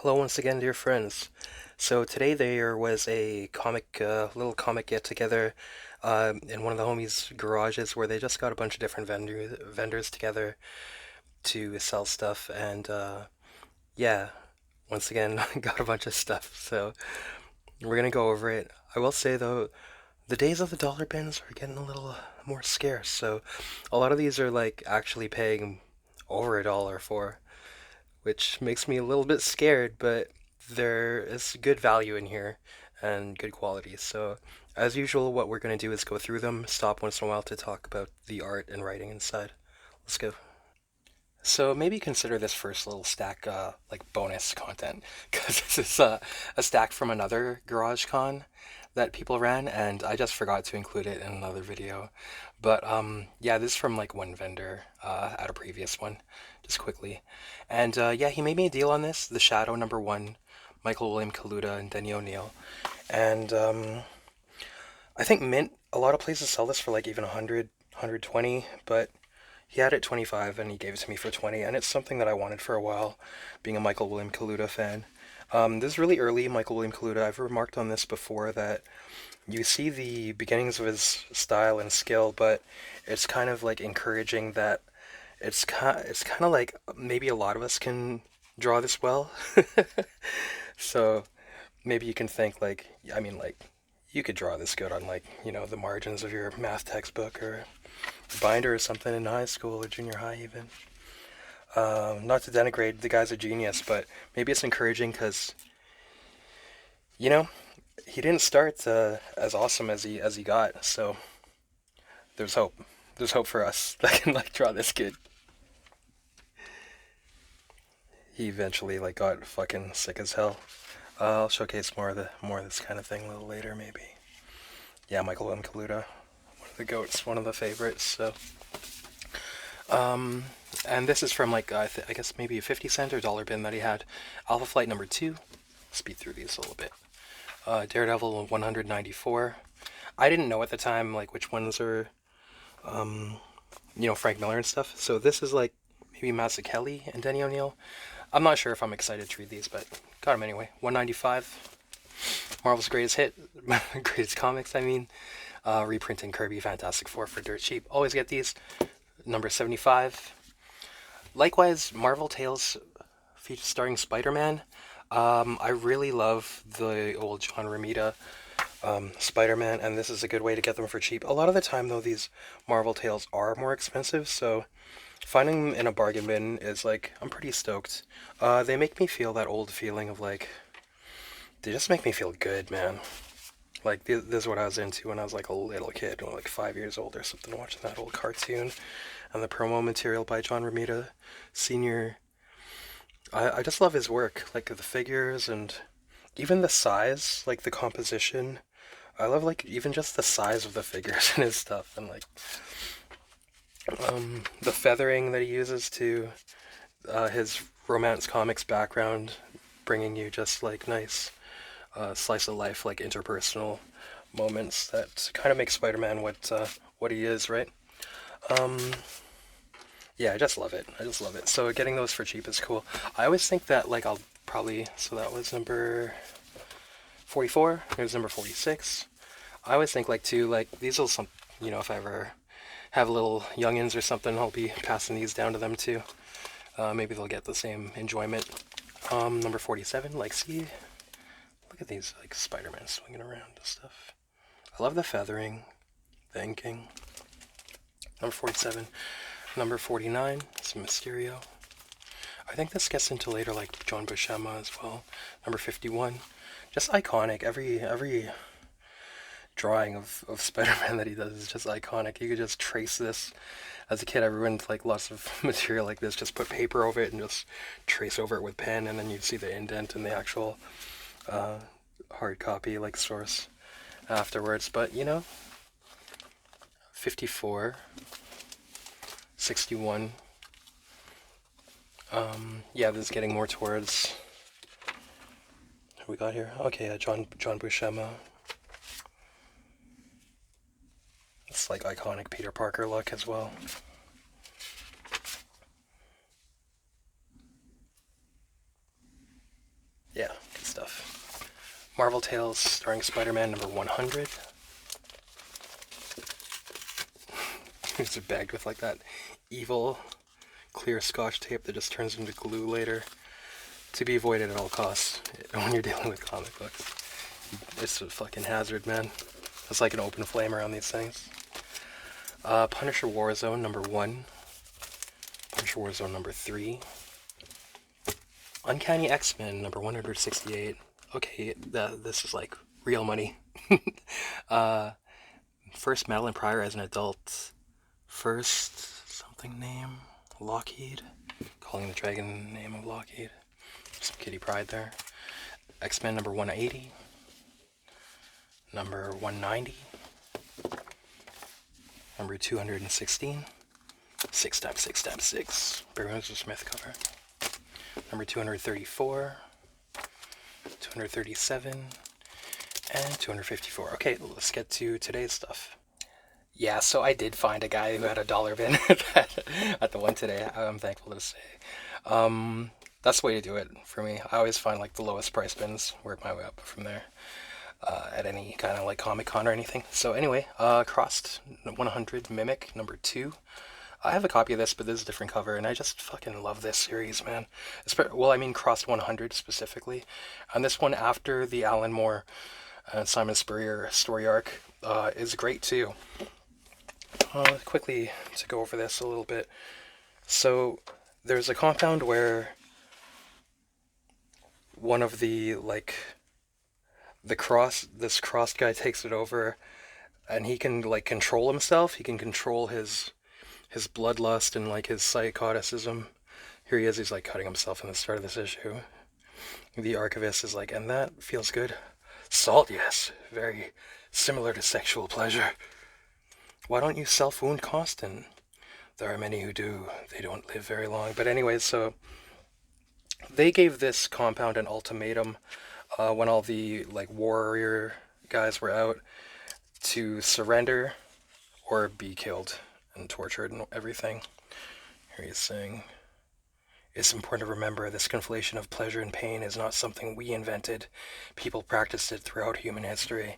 Hello once again, dear friends. So today there was a little comic get together in one of the homies' garages where they just got a bunch of different vendors together to sell stuff, and yeah, once again got a bunch of stuff. So we're gonna go over it. I will say though, the days of the dollar bins are getting a little more scarce. So a lot of these are like actually paying over a dollar for, which makes me a little bit scared, but there is good value in here and good quality. So, as usual, what we're going to do is go through them, stop once in a while to talk about the art and writing inside. Let's go. So maybe consider this first little stack like bonus content, because this is a stack from another Garage Con that people ran, and I just forgot to include it in another video. But yeah, this is from like one vendor at a previous one, just quickly. And yeah, he made me a deal on this, the Shadow #1, Michael William Kaluta and Denny O'Neil. And I think Mint, a lot of places sell this for like even 100, 120, but he had it 25 and he gave it to me for 20, and it's something that I wanted for a while, being a Michael William Kaluta fan. This is really early Michael William Kaluta. I've remarked on this before that you see the beginnings of his style and skill, but it's kind of like encouraging that it's kind of like maybe a lot of us can draw this well. So maybe you can think like, I mean, like you could draw this good on like, the margins of your math textbook or binder or something in high school or junior high even. Not to denigrate the guy's a genius, but maybe it's encouraging because you know he didn't start as awesome as he got. So there's hope. There's hope for us that can like draw this kid. He eventually like got fucking sick as hell. I'll showcase more of this kind of thing a little later maybe. Yeah, Michael M. Kaluta, one of the goats, one of the favorites. So and this is from like I guess maybe a 50 cent or dollar bin that he had. Alpha Flight #2. Speed through these a little bit. Daredevil 194. I didn't know at the time like which ones are Frank Miller and stuff. So this is like maybe Mazzucchelli and Denny O'Neil. I'm not sure if I'm excited to read these, but got them anyway. 195. Marvel's Greatest Hit, Greatest Comics. I mean, reprinting Kirby Fantastic Four for dirt cheap. Always get these. Number 75. Likewise, Marvel Tales starring Spider-Man. I really love the old John Romita Spider-Man, and this is a good way to get them for cheap. A lot of the time, though, these Marvel Tales are more expensive, so finding them in a bargain bin is like, I'm pretty stoked. They make me feel that old feeling of like, they just make me feel good, man. Like, this is what I was into when I was like a little kid, like 5 years old or something, watching that old cartoon and the promo material by John Romita Sr. I just love his work, like the figures and even the size, like the composition. I love like even just the size of the figures and his stuff, and like the feathering that he uses to his romance comics background, bringing you just like nice slice of life, like interpersonal moments that kind of make Spider-Man what he is, right? Um, yeah, I just love it. I just love it. So getting those for cheap is cool. I always think that like I'll probably, so that was number 44. Here's number 46. I always think like too, like these will if I ever have little youngins or something, I'll be passing these down to them too. Maybe they'll get the same enjoyment. Number 47, like see, look at these like Spider-Man swinging around and stuff. I love the feathering, the inking. Number 47. Number 49, some Mysterio. I think this gets into later like John Buscema as well. Number 51, just iconic. Every drawing of Spider-Man that he does is just iconic. You could just trace this. As a kid, everyone like lots of material like this, just put paper over it and just trace over it with pen, and then you'd see the indent and the actual hard copy like source afterwards. But 54, 61. Yeah, this is getting more towards who we got here. Okay, John Buscema. It's like iconic Peter Parker look as well. Yeah, good stuff. Marvel Tales starring Spider-Man number 100. It's bagged with like that evil clear Scotch tape that just turns into glue later. To be avoided at all costs when you're dealing with comic books. It's a fucking hazard, man. It's like an open flame around these things. Punisher Warzone number 1. Punisher Warzone number 3. Uncanny X-Men number 168. Okay, this is like real money. First Madeline Pryor as an adult. First something name. Lockheed. Calling the dragon name of Lockheed. Some Kitty Pryde there. X-Men number 180. Number 190. Number 216. 6x6x6. Byrne Smith cover. Number 234. 237. And 254. Okay, let's get to today's stuff. Yeah, so I did find a guy who had a dollar bin at the one today, I'm thankful to say. That's the way to do it for me. I always find like the lowest price bins, work my way up from there at any kind of like Comic Con or anything. So anyway, Crossed 100 Mimic number 2. I have a copy of this, but this is a different cover, and I just fucking love this series, man. Well, I mean Crossed 100 specifically. And this one after the Alan Moore and Simon Spurrier story arc is great too. Quickly to go over this a little bit. So there's a compound where one of the this crossed guy takes it over, and he can like control himself. He can control his bloodlust and like his psychoticism. Here he is, he's like cutting himself in the start of this issue. The archivist is like, and that feels good. Salt, yes, very similar to sexual pleasure. Why don't you self-wound Constant? There are many who do. They don't live very long. But anyways, so they gave this compound an ultimatum when all the like warrior guys were out to surrender or be killed and tortured and everything. Here he's saying, it's important to remember this conflation of pleasure and pain is not something we invented. People practiced it throughout human history.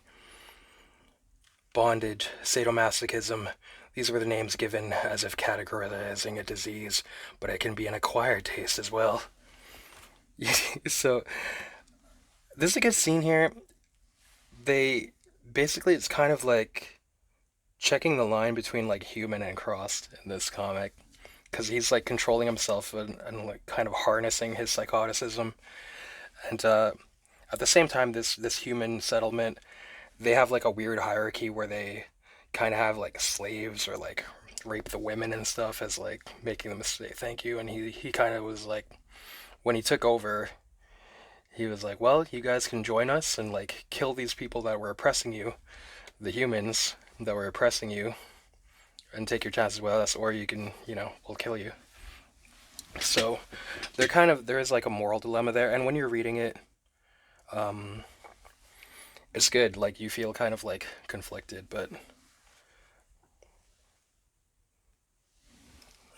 Bondage, sadomasochism, these were the names given as if categorizing a disease, but it can be an acquired taste as well. So, this is a good scene here. Basically, it's kind of like checking the line between like human and crossed in this comic, because he's like controlling himself and like kind of harnessing his psychoticism, and at the same time, this human settlement, they have like a weird hierarchy where they kind of have like slaves or like rape the women and stuff as like making them say thank you. And he kind of was like, when he took over, he was like, well, you guys can join us and like kill these people that were oppressing you, the humans that were oppressing you, and take your chances with us, or you can, we'll kill you. So there is like a moral dilemma there, and when you're reading it, it's good. Like, you feel kind of like conflicted, but I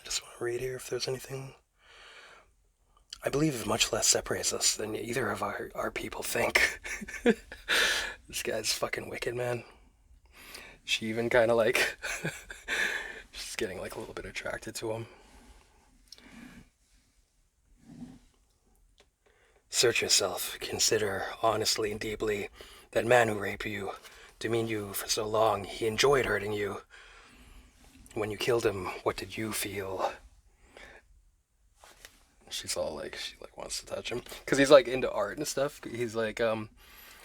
just want to read here if there's anything. I believe much less separates us than either of our people think. This guy's fucking wicked, man. She even kind of like, she's getting like a little bit attracted to him. Search yourself. Consider honestly and deeply that man who raped you, demeaned you for so long. He enjoyed hurting you. When you killed him, what did you feel? She's all like, she like wants to touch him because he's like into art and stuff. He's like,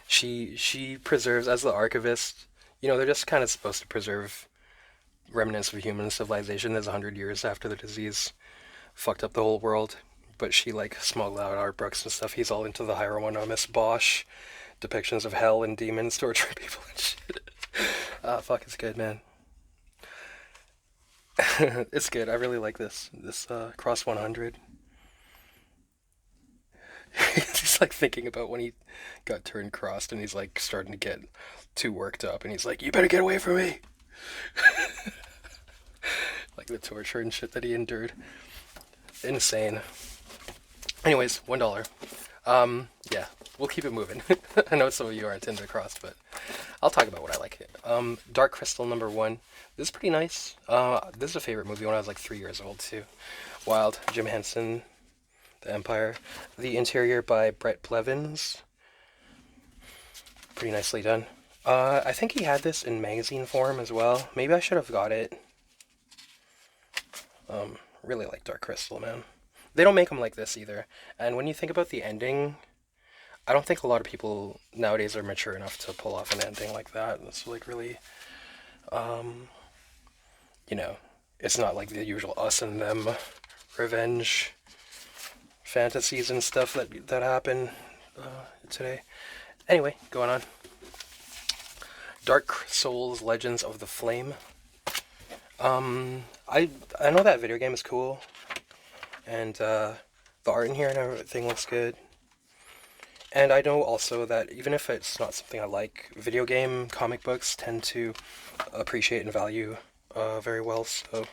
she preserves, as the archivist, they're just kind of supposed to preserve remnants of human civilization that's 100 years after the disease fucked up the whole world. But she like smuggled out art books and stuff. He's all into the Hieronymus Bosch depictions of hell and demons torturing people and shit. Fuck, it's good, man. It's good. I really like this Cross 100. He's like thinking about when he got turned crossed, and he's like starting to get too worked up, and he's like, you better get away from me. Like the torture and shit that he endured. Insane. Anyways, $1. Yeah, we'll keep it moving. I know some of you aren't into Cross, but I'll talk about what I like. Dark Crystal #1. This is pretty nice. This is a favorite movie when I was like 3 years old too. Wild, Jim Henson, The Empire. The interior by Bret Blevins. Pretty nicely done. I think he had this in magazine form as well. Maybe I should have got it. Really like Dark Crystal, man. They don't make them like this either. And when you think about the ending, I don't think a lot of people nowadays are mature enough to pull off an ending like that. It's like really, you know, it's not like the usual us and them revenge fantasies and stuff that happen today. Anyway, going on. Dark Souls Legends of the Flame. I know that video game is cool, and the art in here and everything looks good. And I know also that even if it's not something I like, video game comic books tend to appreciate and value very well. So,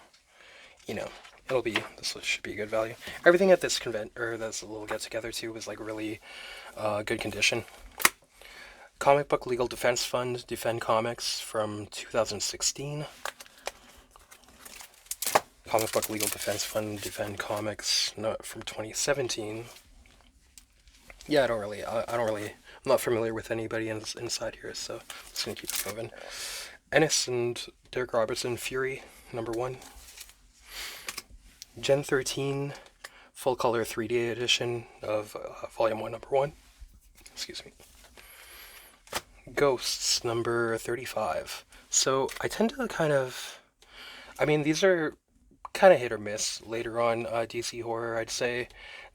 you know, this should be a good value. Everything at this this little get together too was like really good condition. Comic Book Legal Defense Fund, Defend Comics from 2016. Comic Book Legal Defense Fund, Defend Comics, from 2017. Yeah, I'm not familiar with anybody inside here, so I'm just gonna keep it moving. Ennis and Derek Robertson, Fury, #1. Gen 13, full color 3D edition of Volume 1, #1. Excuse me. Ghosts, #35. So I tend to these are kind of hit or miss later on DC horror. I'd say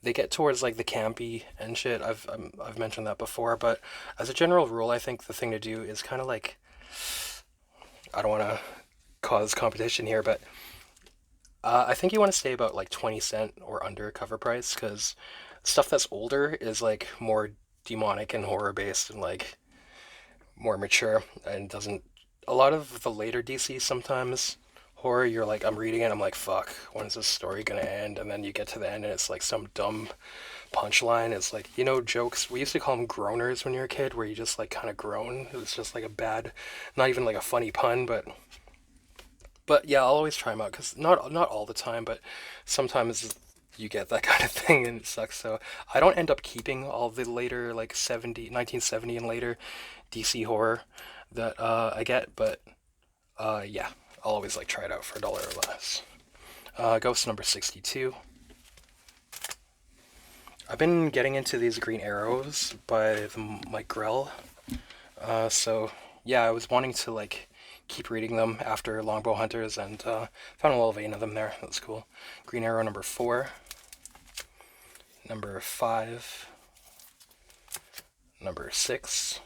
they get towards like the campy and shit. I've mentioned that before, but as a general rule, I think the thing to do is kind of like, I don't want to cause competition here, but I think you want to stay about like 20 cents or under cover price, because stuff that's older is like more demonic and horror based and like more mature and doesn't. A lot of the later DC sometimes horror, you're like, I'm reading it, I'm like, fuck, when is this story gonna end? And then you get to the end and it's like some dumb punchline. It's like, jokes, we used to call them groaners when you were a kid, where you just like kind of groan. It's just like a bad, not even like a funny pun, but yeah, I'll always try them out, because not all the time, but sometimes you get that kind of thing and it sucks. So I don't end up keeping all the later like 1970 and later DC horror that I get, but yeah, I'll always like try it out for $1 or less. Ghost #62. I've been getting into these Green Arrows by Mike Grell. So yeah, I was wanting to like keep reading them after Longbow Hunters, and found a little vein of them there. That's cool. Green Arrow #4. #5. #6.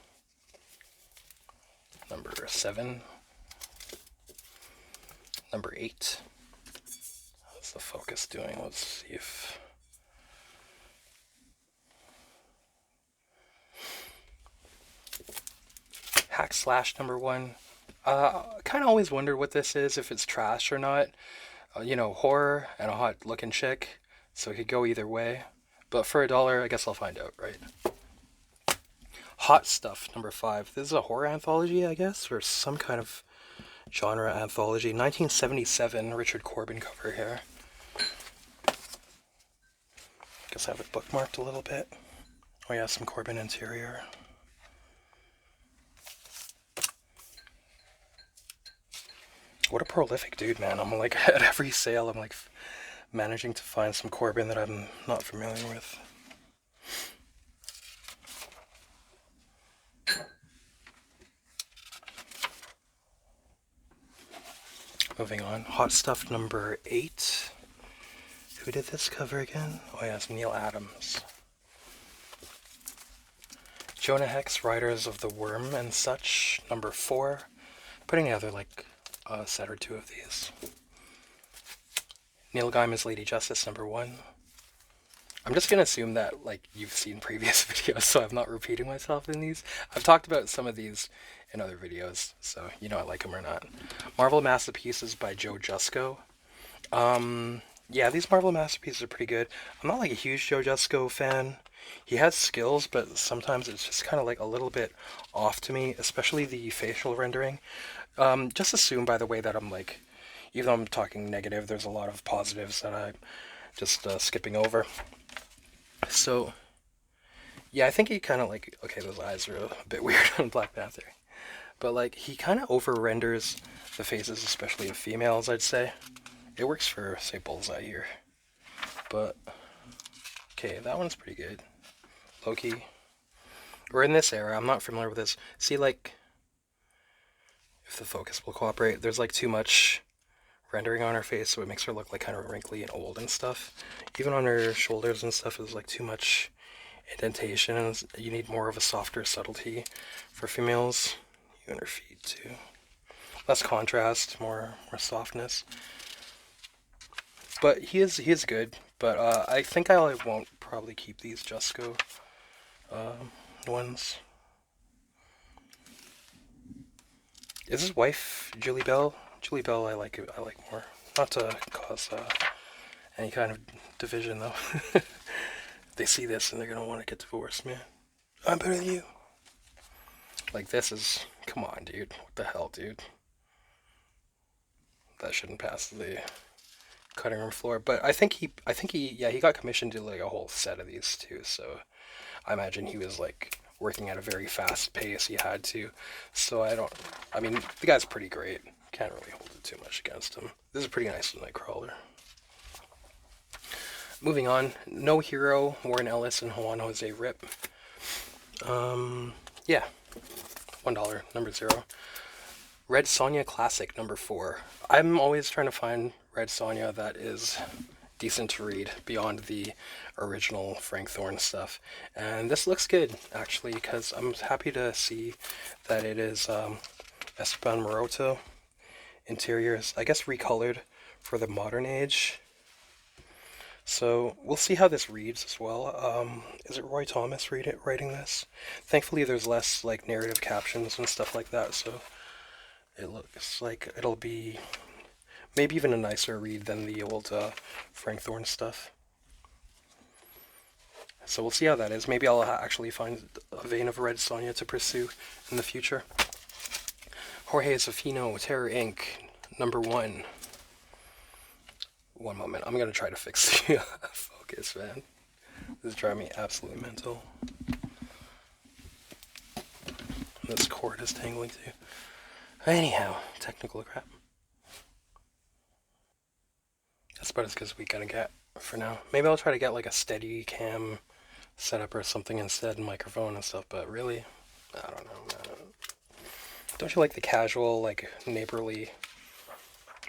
#7. #8. How's the focus doing? Let's see if... Hack Slash #1. Kind of always wonder what this is, if it's trash or not. Horror and a hot looking chick, so it could go either way. But for $1, I guess I'll find out, right? Hot Stuff #5. This is a horror anthology, I guess, or some kind of genre anthology. 1977 Richard Corbin cover here. Guess I have it bookmarked a little bit. Oh yeah, some Corbin interior. What a prolific dude, man. I'm like, at every sale, I'm like managing to find some Corbin that I'm not familiar with. Moving on. Hot Stuff #8. Who did this cover again? Oh yeah, it's Neil Adams. Jonah Hex, Riders of the Worm and Such, #4. Putting together like a set or two of these. Neil Gaiman's Lady Justice #1. I'm just gonna assume that like you've seen previous videos, so I'm not repeating myself in these. I've talked about some of these in other videos, so you know I like them or not. Marvel Masterpieces by Joe Jusko. Yeah, these Marvel Masterpieces are pretty good. I'm not like a huge Joe Jusko fan. he has skills, but sometimes it's just kind of like a little bit off to me, especially the facial rendering. Just assume, by the way, that I'm like, even though I'm talking negative, there's a lot of positives that I'm just skipping over. So, yeah, I think he kind of like, okay, those eyes are a bit weird on Black Panther. But like, he kind of over renders the faces, especially of females, I'd say. It works for, say, Bullseye here. But, okay, that one's pretty good. Loki. We're in this era, I'm not familiar with this. See, like, if the focus will cooperate, there's like too much rendering on her face, so it makes her look like kind of wrinkly and old and stuff. Even on her shoulders and stuff, there's like too much indentation, and you need more of a softer subtlety for females. Even her feet too. Less contrast, more softness. But he is good. But I think I won't probably keep these Jusko ones. Is his wife Julie Bell? Julie Bell, I like more. Not to cause any kind of division though. They see this and they're gonna want to get divorced, man. I'm better than you. Like this is, come on, dude. What the hell, dude? That shouldn't pass the cutting room floor. But I think he got commissioned to like a whole set of these too. So I imagine he was like working at a very fast pace. He had to. So I mean, the guy's pretty great. Can't really hold it too much against him. This is a pretty nice Nightcrawler. Moving on, No Hero, Warren Ellis, and Juan Jose Rip. Yeah, $1, number 0. Red Sonja Classic, number 4. I'm always trying to find Red Sonja that is decent to read beyond the original Frank Thorne stuff. And this looks good, actually, because I'm happy to see that it is Esteban Maroto. Interiors, I guess, recolored for the modern age. So we'll see how this reads as well. Is it Roy Thomas writing this? Thankfully, there's less like narrative captions and stuff like that, so it looks like it'll be maybe even a nicer read than the old Frank Thorne stuff. So we'll see how that is. Maybe I'll actually find a vein of Red Sonja to pursue in the future. Jorge Zaffino, Terror Inc., number 1. One moment, I'm gonna try to fix the focus, man. This is driving me absolutely mental. This cord is tangling too. Anyhow, technical crap. That's about as good as we gotta get for now. Maybe I'll try to get like a steady cam setup or something instead, microphone and stuff, but really, I don't know, man. Don't you like the casual, like, neighborly,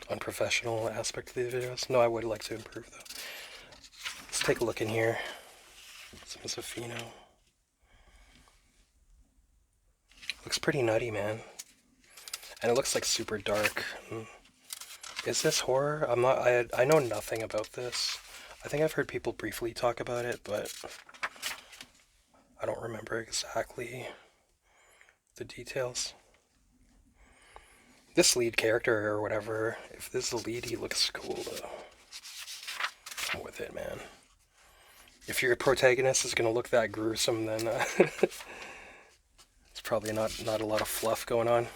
unprofessional aspect of these videos? No, I would like to improve, though. Let's take a look in here. Some Zaffino. Looks pretty nutty, man. And it looks, like, super dark. Is this horror? I know nothing about this. I think I've heard people briefly talk about it, but I don't remember exactly the details. This lead character or whatever, if this is the lead, he looks cool though. I'm with it, man. If your protagonist is gonna look that gruesome, then it's probably not a lot of fluff going on.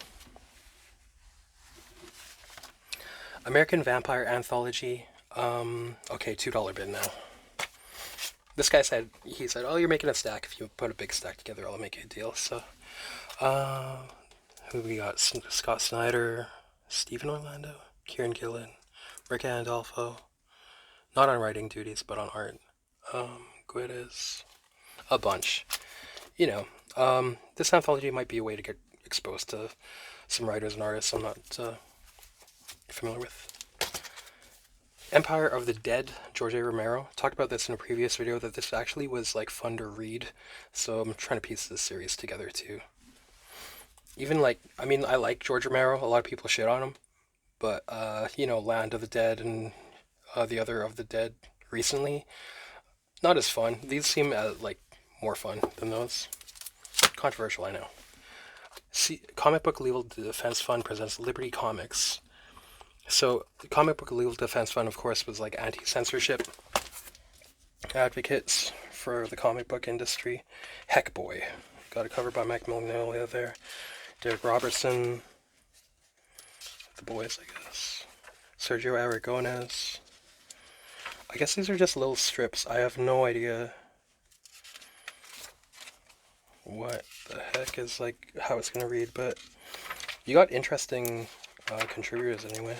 American Vampire Anthology. Okay, $2 bid now. This guy said, oh, you're making a stack. If you put a big stack together, I'll make you a deal. So, who we got? Scott Snyder, Stephen Orlando, Kieran Gillen, Rick Andolfo. Not on writing duties, but on art. Guedes. A bunch. You know, this anthology might be a way to get exposed to some writers and artists I'm not familiar with. Empire of the Dead, Jorge Romero. Talked about this in a previous video, that this actually was like fun to read. So I'm trying to piece this series together too. Even like, I mean, I like George Romero. A lot of people shit on him. But, you know, Land of the Dead and the other of the Dead recently, not as fun. These seem like more fun than those. Controversial, I know. Comic Book Legal Defense Fund presents Liberty Comics. So, the Comic Book Legal Defense Fund, of course, was like anti-censorship advocates for the comic book industry. Heck Boy. Got a cover by Mike Magnolia there. Derek Robertson. The boys, I guess. Sergio Aragones. I guess these are just little strips. I have no idea what the heck is, like, how it's going to read, but you got interesting contributors anyway.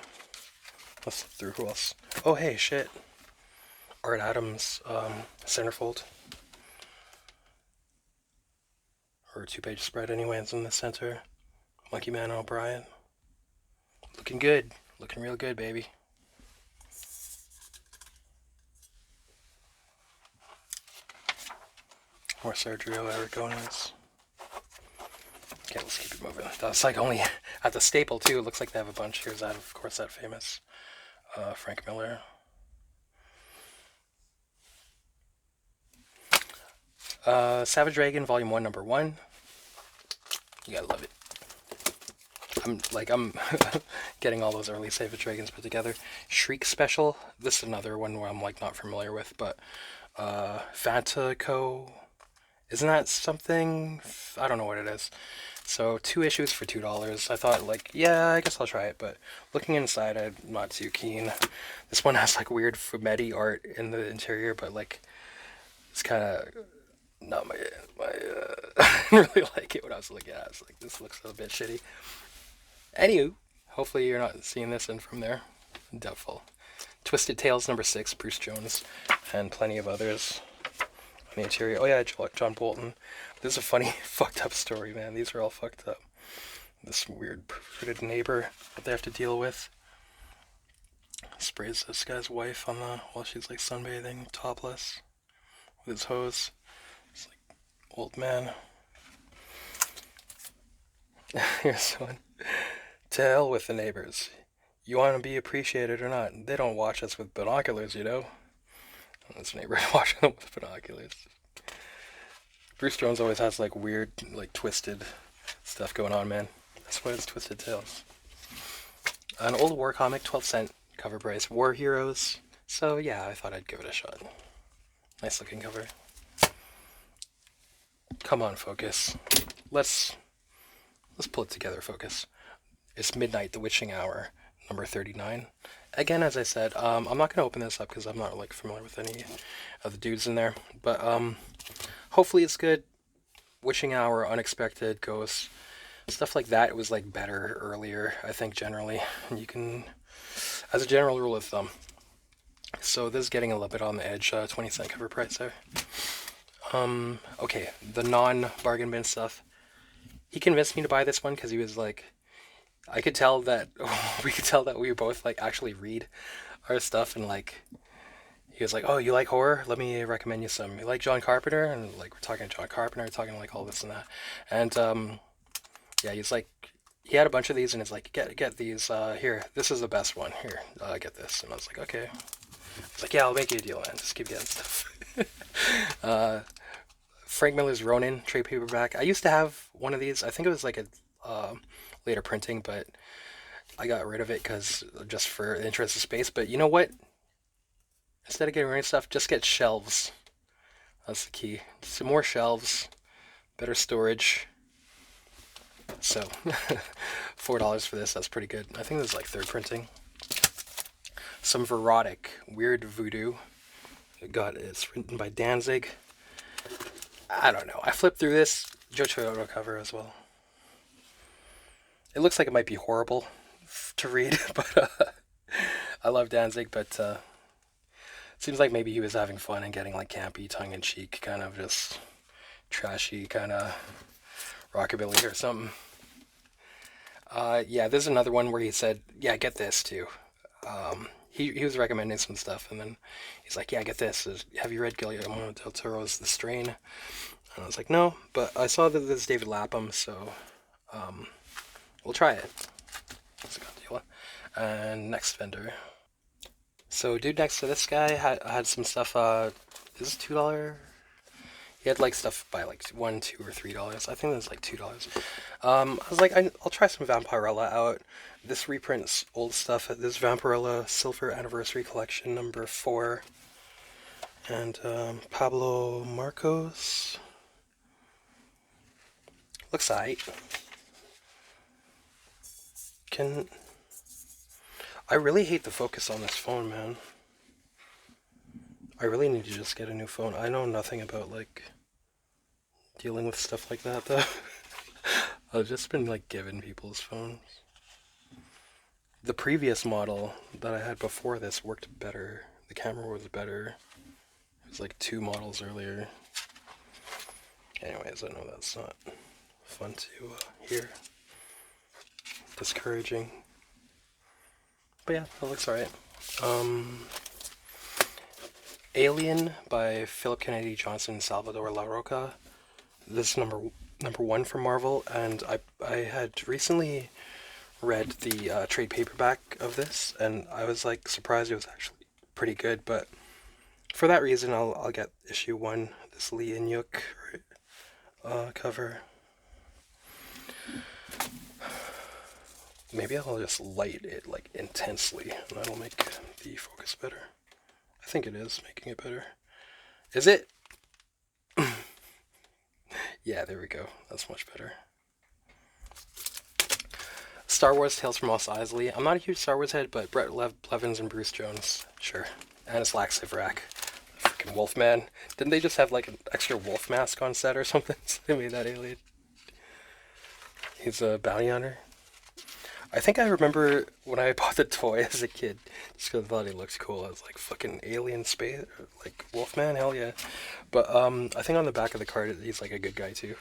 Let's flip through. Who else? Oh, hey, shit. Art Adams, centerfold. Or two-page spread anyway, it's in the center. Monkey Man O'Brien. Looking good. Looking real good, baby. More Sergio Aragones. Okay, let's keep it moving. That's like only at the staple too. It looks like they have a bunch. Here's that, of course, that famous Frank Miller. Savage Dragon, Volume 1, Number 1. You gotta love it. I'm getting all those early Savage Dragons put together. Shriek Special. This is another one where I'm like not familiar with, but Fantaco. Isn't that something? I don't know what it is. So 2 issues for $2. I thought, like, yeah, I guess I'll try it, but looking inside, I'm not too keen. This one has like weird fumetti art in the interior, but like it's kind of not my I didn't really like it when I was looking at it. I was like, this looks a bit shitty. Anywho, hopefully you're not seeing this in from there. Doubtful. Twisted Tales number 6, Bruce Jones, and plenty of others on the interior. Oh yeah, John Bolton. This is a funny, fucked up story, man. These are all fucked up. This weird, perverted neighbor that they have to deal with sprays this guy's wife on the while she's like sunbathing, topless, with his hose. It's like old man. Here's one. To hell with the neighbors. You want to be appreciated or not? They don't watch us with binoculars, you know. This neighbor watching them with binoculars. Bruce Jones always has like weird, like twisted stuff going on, man. That's why it's Twisted Tales. An old war comic, 12-cent cover price. War Heroes. So yeah, I thought I'd give it a shot. Nice looking cover. Come on, focus. Let's pull it together, focus. It's Midnight, the Witching Hour, number 39. Again, as I said, I'm not going to open this up because I'm not like familiar with any of the dudes in there. But hopefully it's good. Witching Hour, Unexpected, Ghosts, stuff like that. It was like better earlier, I think, generally. And you can, as a general rule of thumb. So this is getting a little bit on the edge. 20-cent cover price there. Okay, the non-bargain bin stuff. He convinced me to buy this one because he was like, I could tell that we both like actually read our stuff, and like he was like, oh, you like horror? Let me recommend you some. You like John Carpenter? And like we're talking John Carpenter, talking like all this and that. And yeah, he's like, he had a bunch of these, and it's like, get these. Here, this is the best one. Here, get this. And I was like, okay. It's like, yeah, I'll make you a deal, man. Just keep getting stuff. Frank Miller's Ronin trade paperback. I used to have one of these. I think it was like a later printing, but I got rid of it because just for the interest of space. But you know what? Instead of getting rid of stuff, just get shelves. That's the key. Some more shelves, better storage. So $4 for this. That's pretty good. I think this is like third printing. Some Verotic Weird Voodoo. It's written by Danzig. I don't know. I flipped through this. Joe Toyota cover as well. It looks like it might be horrible to read, but I love Danzig, but it seems like maybe he was having fun and getting like campy, tongue-in-cheek, kind of just trashy, kind of rockabilly or something. Yeah, this is another one where he said, yeah, get this too. He was recommending some stuff, and then he's like, yeah, get this. Have you read Guillermo del Toro's The Strain? And I was like, no, but I saw that this is David Lapham, so we'll try it. That's a good deal. And next vendor. So dude next to this guy had some stuff. This is $2. He had like stuff by like $1, $2, or $3. I think it was like $2. I was like, I'll try some Vampirella out. This reprints old stuff. This Vampirella Silver Anniversary Collection number 4. And Pablo Marcos. Looks aight. I really hate the focus on this phone, man. I really need to just get a new phone. I know nothing about, like, dealing with stuff like that, though. I've just been, like, giving people's phones. The previous model that I had before this worked better. The camera was better. It was like 2 models earlier. Anyways, I know that's not fun to hear. Discouraging. But yeah, that looks alright. Alien by Philip Kennedy Johnson and Salvador La Roca. This is number 1 for Marvel, and I had recently read the trade paperback of this, and I was like surprised it was actually pretty good. But for that reason, I'll get issue 1, this Lee Inyuk cover. Maybe I'll just light it like intensely, and that'll make the focus better. I think it is making it better. Is it? Yeah, there we go. That's much better. Star Wars Tales from Mos Eisley. I'm not a huge Star Wars head, but Bret, Blevins, and Bruce Jones, sure. And it's Lax Sivrak. Freaking Wolfman. Didn't they just have like an extra wolf mask on set or something? So they made that alien. He's a bounty hunter. I think I remember when I bought the toy as a kid, just because I thought he looked cool. I was like, fucking alien space, like Wolfman, hell yeah. But I think on the back of the card, he's like a good guy too.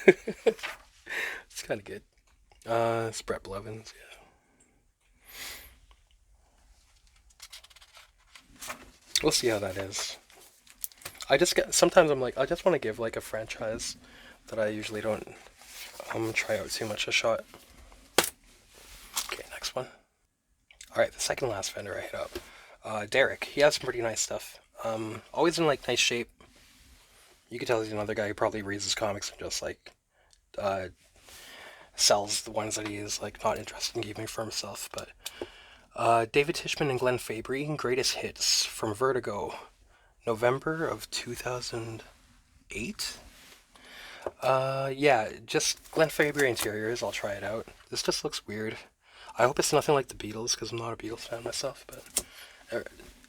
It's kind of good. It's Bret Blevins, yeah. We'll see how that is. Sometimes I'm like, I just want to give like a franchise that I usually don't try out too much a shot. Okay, next one. Alright, the second last vendor I hit up. Derek. He has some pretty nice stuff. Always in like nice shape. You can tell he's another guy who probably reads his comics and just like sells the ones that he is like not interested in keeping for himself. But David Tischman and Glenn Fabry, Greatest Hits from Vertigo, November of 2008. Yeah, just Glenn Fabry interiors. I'll try it out. This just looks weird. I hope it's nothing like the Beatles, because I'm not a Beatles fan myself, but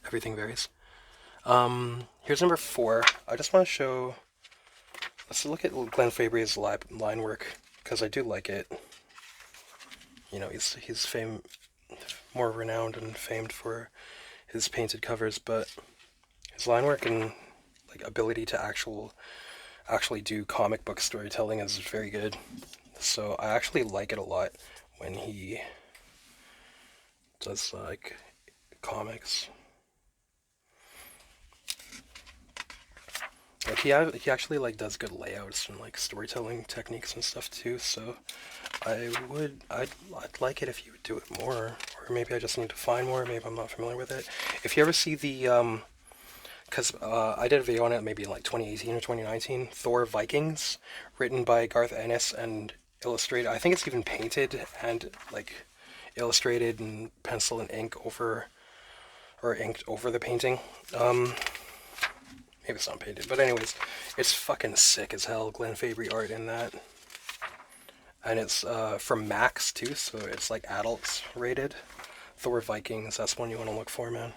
everything varies. Here's number 4. I just want to show... Let's look at Glenn Fabry's line work, because I do like it. You know, he's more renowned and famed for his painted covers, but his line work and like ability to actually do comic book storytelling is very good. So I actually like it a lot when he does like comics. Like he actually like does good layouts and like storytelling techniques and stuff too. So I'd like it if you would do it more, or maybe I just need to find more. Maybe I'm not familiar with it. If you ever see the because I did a video on it maybe in like 2018 or 2019, Thor Vikings, written by Garth Ennis and illustrated. I think it's even painted and like illustrated in pencil and ink over, or inked over the painting. Maybe it's not painted, but anyways, it's fucking sick as hell. Glenn Fabry art in that, and it's from Max too, so it's like adults rated. Thor Vikings, that's one you want to look for, man.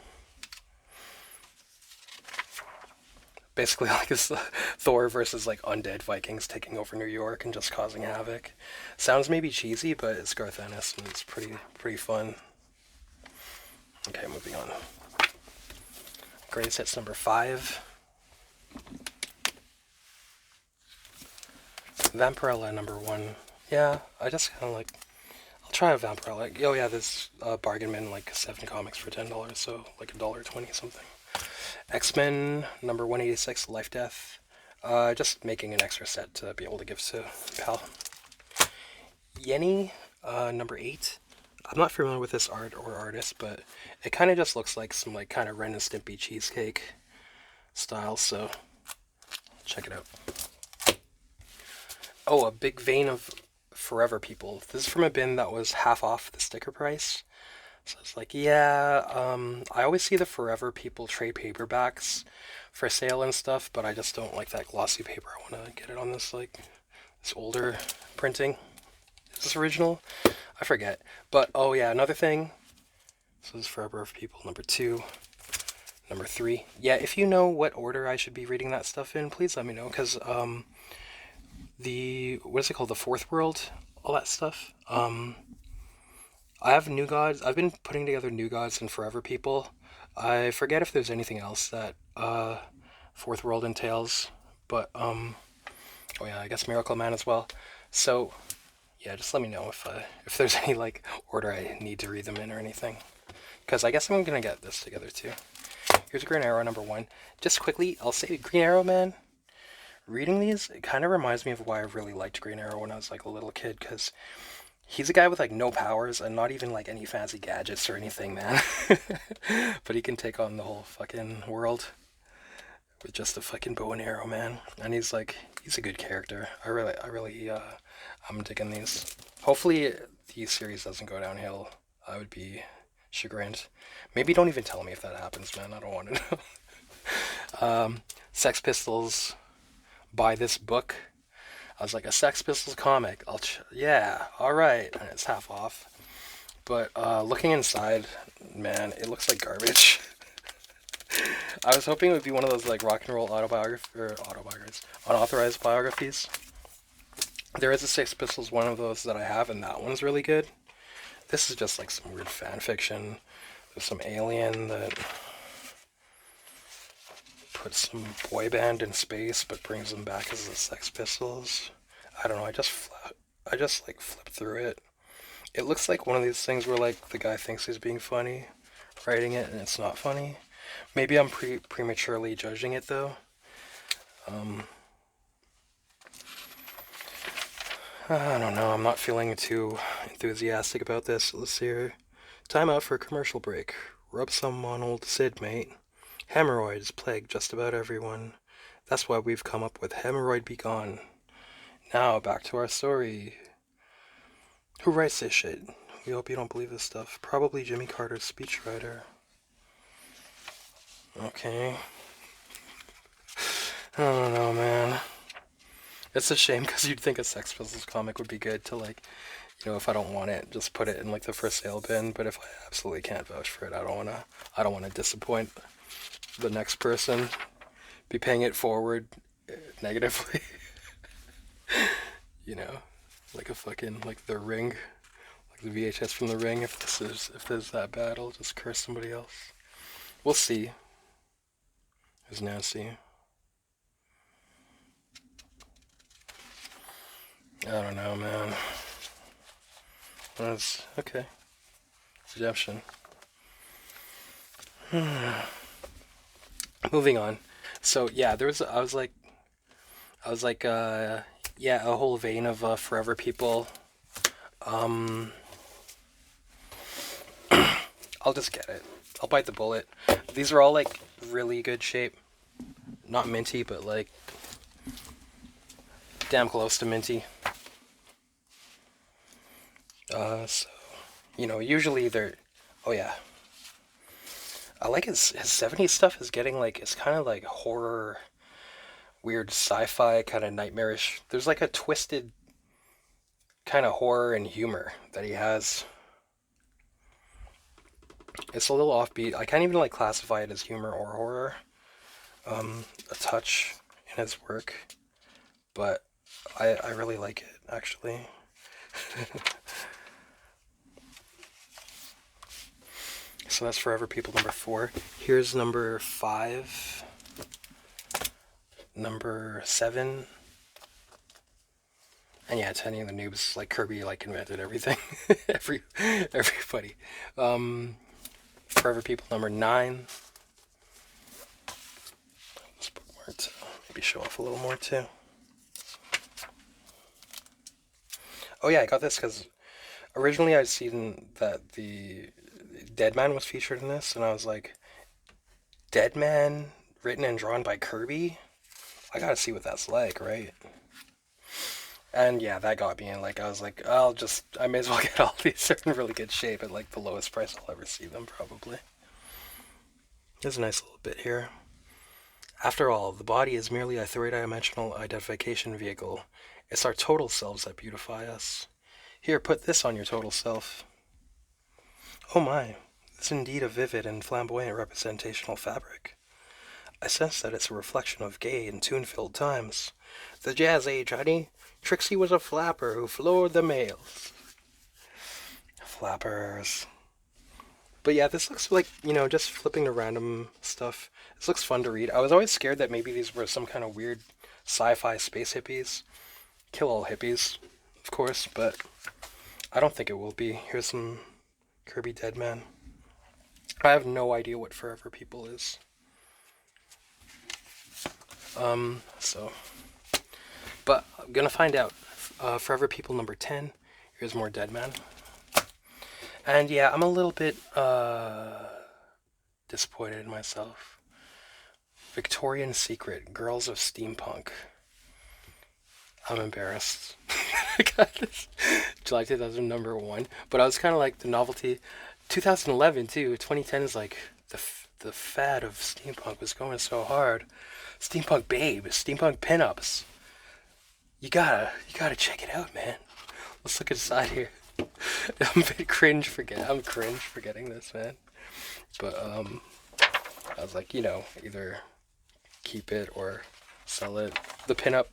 Basically, like it's Thor versus like undead Vikings taking over New York and just causing havoc. Sounds maybe cheesy, but it's Garth Ennis and it's pretty fun. Okay, moving on. Greatest Hits number 5. Vampirella number 1. Yeah, I just kind of like... I'll try a Vampirella. Oh yeah, this bargain bin like 7 comics for $10, so like $1.20 something. X-Men number 186, Life Death. Just making an extra set to be able to give to pal. Yenny, number 8. I'm not familiar with this art or artist, but it kind of just looks like some like kind of Ren and Stimpy cheesecake style, so check it out. Oh, a big vein of Forever People. This is from a bin that was half off the sticker price, So it's like, yeah, I always see the Forever People trade paperbacks for sale and stuff, but I just don't like that glossy paper. I want to get it on this, like, this older printing. Is this original? I forget. But, oh yeah, another thing. So this is Forever People number 2. Number 3. Yeah, if you know what order I should be reading that stuff in, please let me know, because, what is it called? The Fourth World? All that stuff. I have New Gods. I've been putting together New Gods and Forever People. I forget if there's anything else that Fourth World entails, but oh yeah, I guess Miracle Man as well. So yeah, just let me know if there's any like order I need to read them in or anything, because I guess I'm gonna get this together too. Here's Green Arrow number 1. Just quickly, I'll say Green Arrow, man. Reading these, it kind of reminds me of why I really liked Green Arrow when I was like a little kid, because he's a guy with like no powers and not even like any fancy gadgets or anything, man. But he can take on the whole fucking world with just a fucking bow and arrow, man. And he's a good character. I'm digging these. Hopefully the series doesn't go downhill. I would be chagrined. Maybe don't even tell me if that happens, man. I don't want to know. Sex Pistols, buy this book. I was like, a Sex Pistols comic. Yeah, all right, and it's half off. But looking inside, man, it looks like garbage. I was hoping it would be one of those like rock and roll autobiographies, unauthorized biographies. There is a Sex Pistols one of those that I have, and that one's really good. This is just like some weird fan fiction. There's some alien that puts some boy band in space, but brings them back as the Sex Pistols. I don't know. I just like flipped through it. It looks like one of these things where like the guy thinks he's being funny, writing it, and it's not funny. Maybe I'm prematurely judging it though. I don't know. I'm not feeling too enthusiastic about this. Let's see here. Time out for a commercial break. Rub some on old Sid, mate. Hemorrhoids plague just about everyone. That's why we've come up with Hemorrhoid Be Gone. Now, back to our story. Who writes this shit? We hope you don't believe this stuff. Probably Jimmy Carter's speechwriter. Okay. I don't know, man. It's a shame because you'd think a Sex Pistols comic would be good to like, if I don't want it, just put it in like the for sale bin. But if I absolutely can't vouch for it, I don't wanna disappoint the next person. Be paying it forward negatively. Like a fucking like the Ring, like the VHS from the Ring. If there's that bad, I'll just curse somebody else. We'll see. There's Nancy. I don't know, man. That's okay. Redemption. Moving on. So yeah, I was like, yeah, a whole vein of Forever People. I'll just get it. I'll bite the bullet. These are all like really good shape. Not minty, but like damn close to minty. So, usually they're, oh yeah. I like his 70s stuff is getting like, it's kind of like horror, weird sci-fi, kind of nightmarish. There's like a twisted kind of horror and humor that he has. It's a little offbeat. I can't even like classify it as humor or horror. A touch in his work. But I really like it, actually. So that's Forever People number 4. Here's number 5. Number 7. And yeah, Tenny and the Noobs, like Kirby, like invented everything. Everybody. Forever People number 9. This bookmark to maybe show off a little more too. Oh yeah, I got this because originally I'd seen that the Dead Man was featured in this, and I was like, Dead Man written and drawn by Kirby? I gotta see what that's like, right? And yeah, that got me. And like, I was like, I may as well get all these. They're in really good shape at like the lowest price I'll ever see them, probably. There's a nice little bit here. After all, the body is merely a three-dimensional identification vehicle. It's our total selves that beautify us. Here, put this on your total self. Oh my, it's indeed a vivid and flamboyant representational fabric. I sense that it's a reflection of gay and tune-filled times. The jazz age, honey. Trixie was a flapper who floored the males. Flappers. But yeah, this looks like, just flipping to random stuff. This looks fun to read. I was always scared that maybe these were some kind of weird sci-fi space hippies. Kill all hippies, of course, but I don't think it will be. Here's some Kirby Deadman. I have no idea what Forever People is. So. But I'm gonna find out. Forever People number 10. Here's more Deadman. And yeah, I'm a little bit disappointed in myself. Victorian Secret, Girls of Steampunk. I'm embarrassed. I got this. July 2000, number 1. But I was kind of like the novelty. 2011 too. 2010 is like the fad of steampunk was going so hard. Steampunk babe, steampunk pinups. You gotta check it out, man. Let's look inside here. I'm cringe for getting this, man. But I was like, either keep it or sell it. The pinup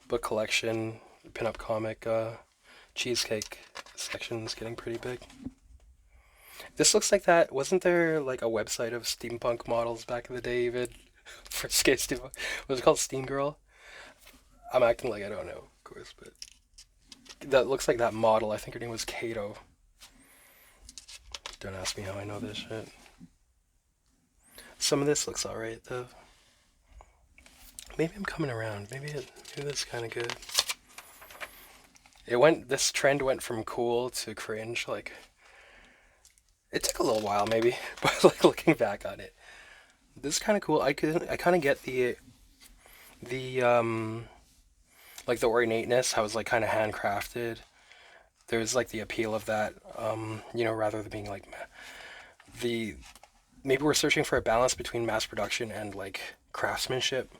book collection, pinup comic, cheesecake section is getting pretty big. This looks like that. Wasn't there like a website of steampunk models back in the day, even for skate steampunk? Was it called Steam Girl? I'm acting like I don't know, of course, but that looks like that model. I think her name was Kato. Don't ask me how I know this shit. Some of this looks alright though. Maybe I'm coming around. Maybe that's kind of good. This trend went from cool to cringe. Like, it took a little while maybe, but like looking back on it, this is kind of cool. I kind of get the like the ornateness, how it's like kind of handcrafted. There's like the appeal of that, rather than being like maybe we're searching for a balance between mass production and like craftsmanship.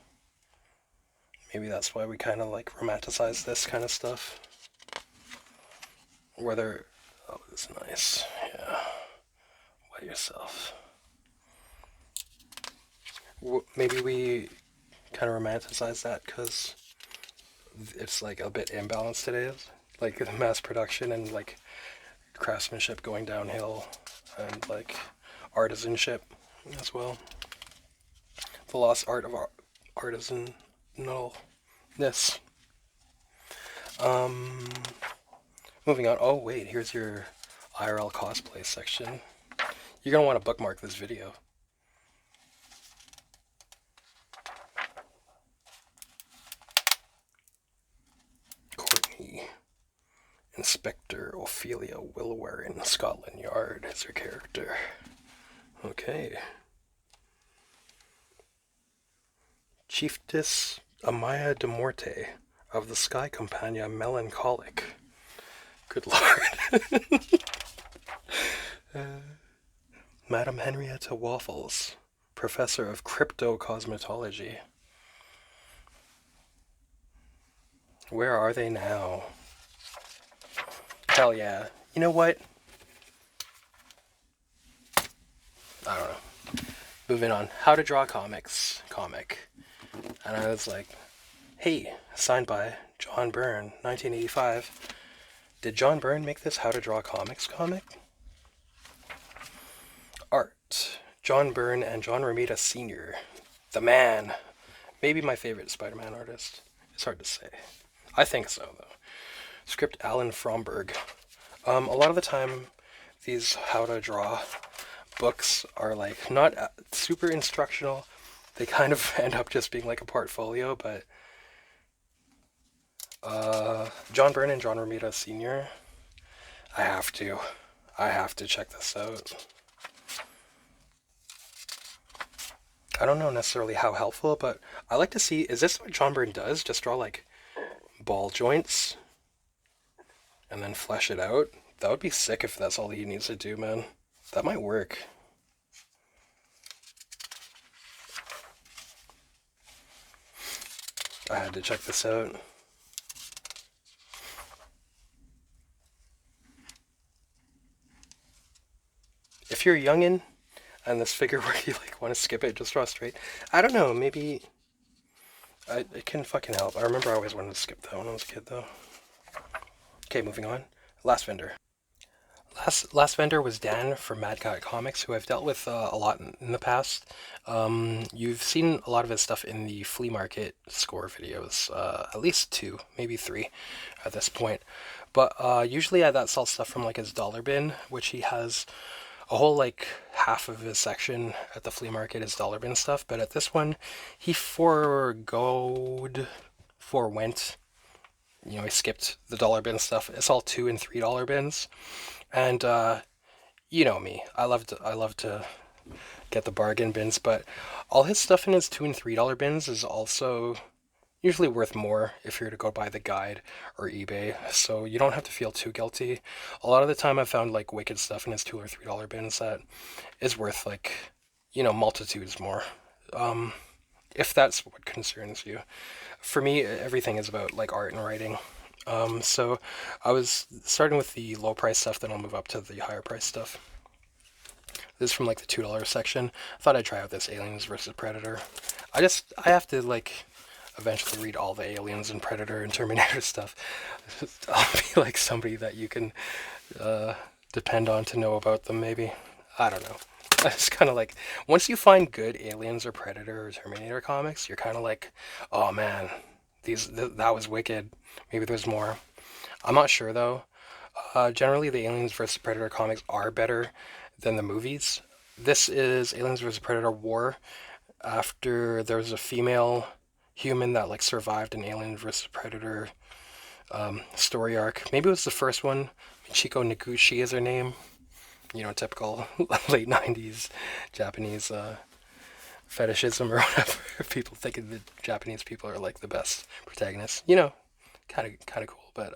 Maybe that's why we kind of like romanticize this kind of stuff. Whether, oh, it's nice, yeah. Wet yourself. Maybe we kind of romanticize that because it's like a bit imbalanced today. Like the mass production and like craftsmanship going downhill, and like artisanship as well. The lost art of artisanalness. Moving on. Oh wait, here's your IRL cosplay section. You're gonna want to bookmark this video. Courtney, Inspector Ophelia Wilwarin, Scotland Yard is her character. Okay. Chiefess Amaya de Morte of the Sky Compania Melancholic. Good lord. Madame Henrietta Waffles, Professor of Crypto-Cosmetology. Where are they now? Hell yeah. You know what? I don't know. Moving on. How to Draw Comics comic. And I was like, hey, signed by John Byrne, 1985. Did John Byrne make this How to Draw Comics comic? Art. John Byrne and John Romita Sr. The man. Maybe my favorite Spider-Man artist. It's hard to say. I think so, though. Script Allan Fromberg. A lot of the time, these How to Draw books are like not super instructional. They kind of end up just being like a portfolio, but John Byrne and John Romita Sr. I have to check this out. I don't know necessarily how helpful, but I like to see, is this what John Byrne does? Just draw like ball joints and then flesh it out. That would be sick if that's all he needs to do, man. That might work. I had to check this out. If you're a youngin' and this figure where you like want to skip it, just draw straight. I don't know, maybe it can fucking help. I remember I always wanted to skip that when I was a kid, though. Okay, moving on. Last vendor. Last vendor was Dan from Mad Cat Comics, who I've dealt with a lot in the past. You've seen a lot of his stuff in the flea market score videos, at least 2, maybe 3 at this point. But usually that sells stuff from like his dollar bin, which he has a whole like half of his section at the flea market is dollar bin stuff. But at this one, he forwent. He skipped the dollar bin stuff. It's all $2 and $3 bins. And you know me, I love to get the bargain bins, but all his stuff in his $2 and $3 bins is also usually worth more if you're to go buy the guide or eBay, so you don't have to feel too guilty. A lot of the time I've found like wicked stuff in his $2 or $3 bins that is worth like, multitudes more. If that's what concerns you. For me, everything is about like art and writing. So I was starting with the low price stuff, then I'll move up to the higher price stuff. This is from like the $2 section. I thought I'd try out this Aliens vs. Predator. I have to like eventually read all the Aliens and Predator and Terminator stuff. I'll be like somebody that you can depend on to know about them, maybe. I don't know. It's kind of like, once you find good Aliens or Predator or Terminator comics, you're kind of like, oh man, that was wicked. Maybe there's more. I'm not sure though. Generally, the Aliens vs. Predator comics are better than the movies. This is Aliens vs. Predator War, after there was a female human that like survived an Alien vs. Predator story arc. Maybe it was the first one. Michiko Noguchi is her name. Typical late 90s Japanese fetishism or whatever. People thinking the Japanese people are like the best protagonists. Kind of cool. But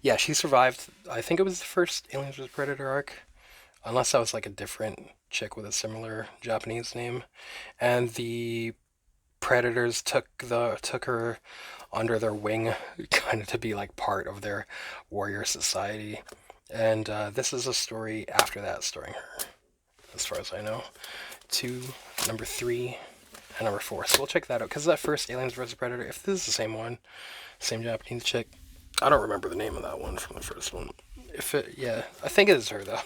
yeah, she survived. I think it was the first Aliens vs. Predator arc, unless that was like a different chick with a similar Japanese name. And the Predators took her under their wing, kind of to be like part of their warrior society. And this is a story after that starring her, as far as I know. 2, number 3, and number 4. So we'll check that out, because that first Aliens vs. Predator, if this is the same one, same Japanese chick, I don't remember the name of that one from the first one. Yeah, I think it is her though.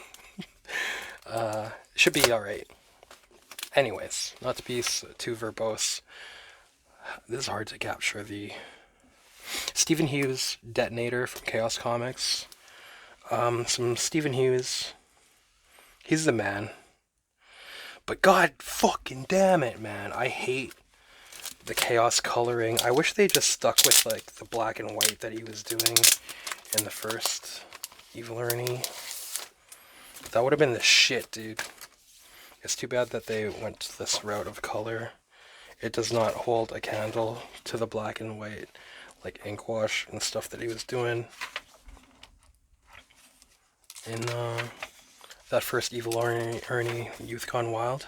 It should be alright. Anyways, not to be too verbose, this is hard to capture. The Stephen Hughes Detonator from Chaos Comics. Some Stephen Hughes. He's the man. But god fucking damn it, man. I hate the chaos coloring. I wish they just stuck with like the black and white that he was doing in the first Evil Ernie. That would have been the shit, dude. It's too bad that they went this route of color. It does not hold a candle to the black and white, like ink wash and stuff that he was doing in that first Evil Ernie Youth Gone Wild.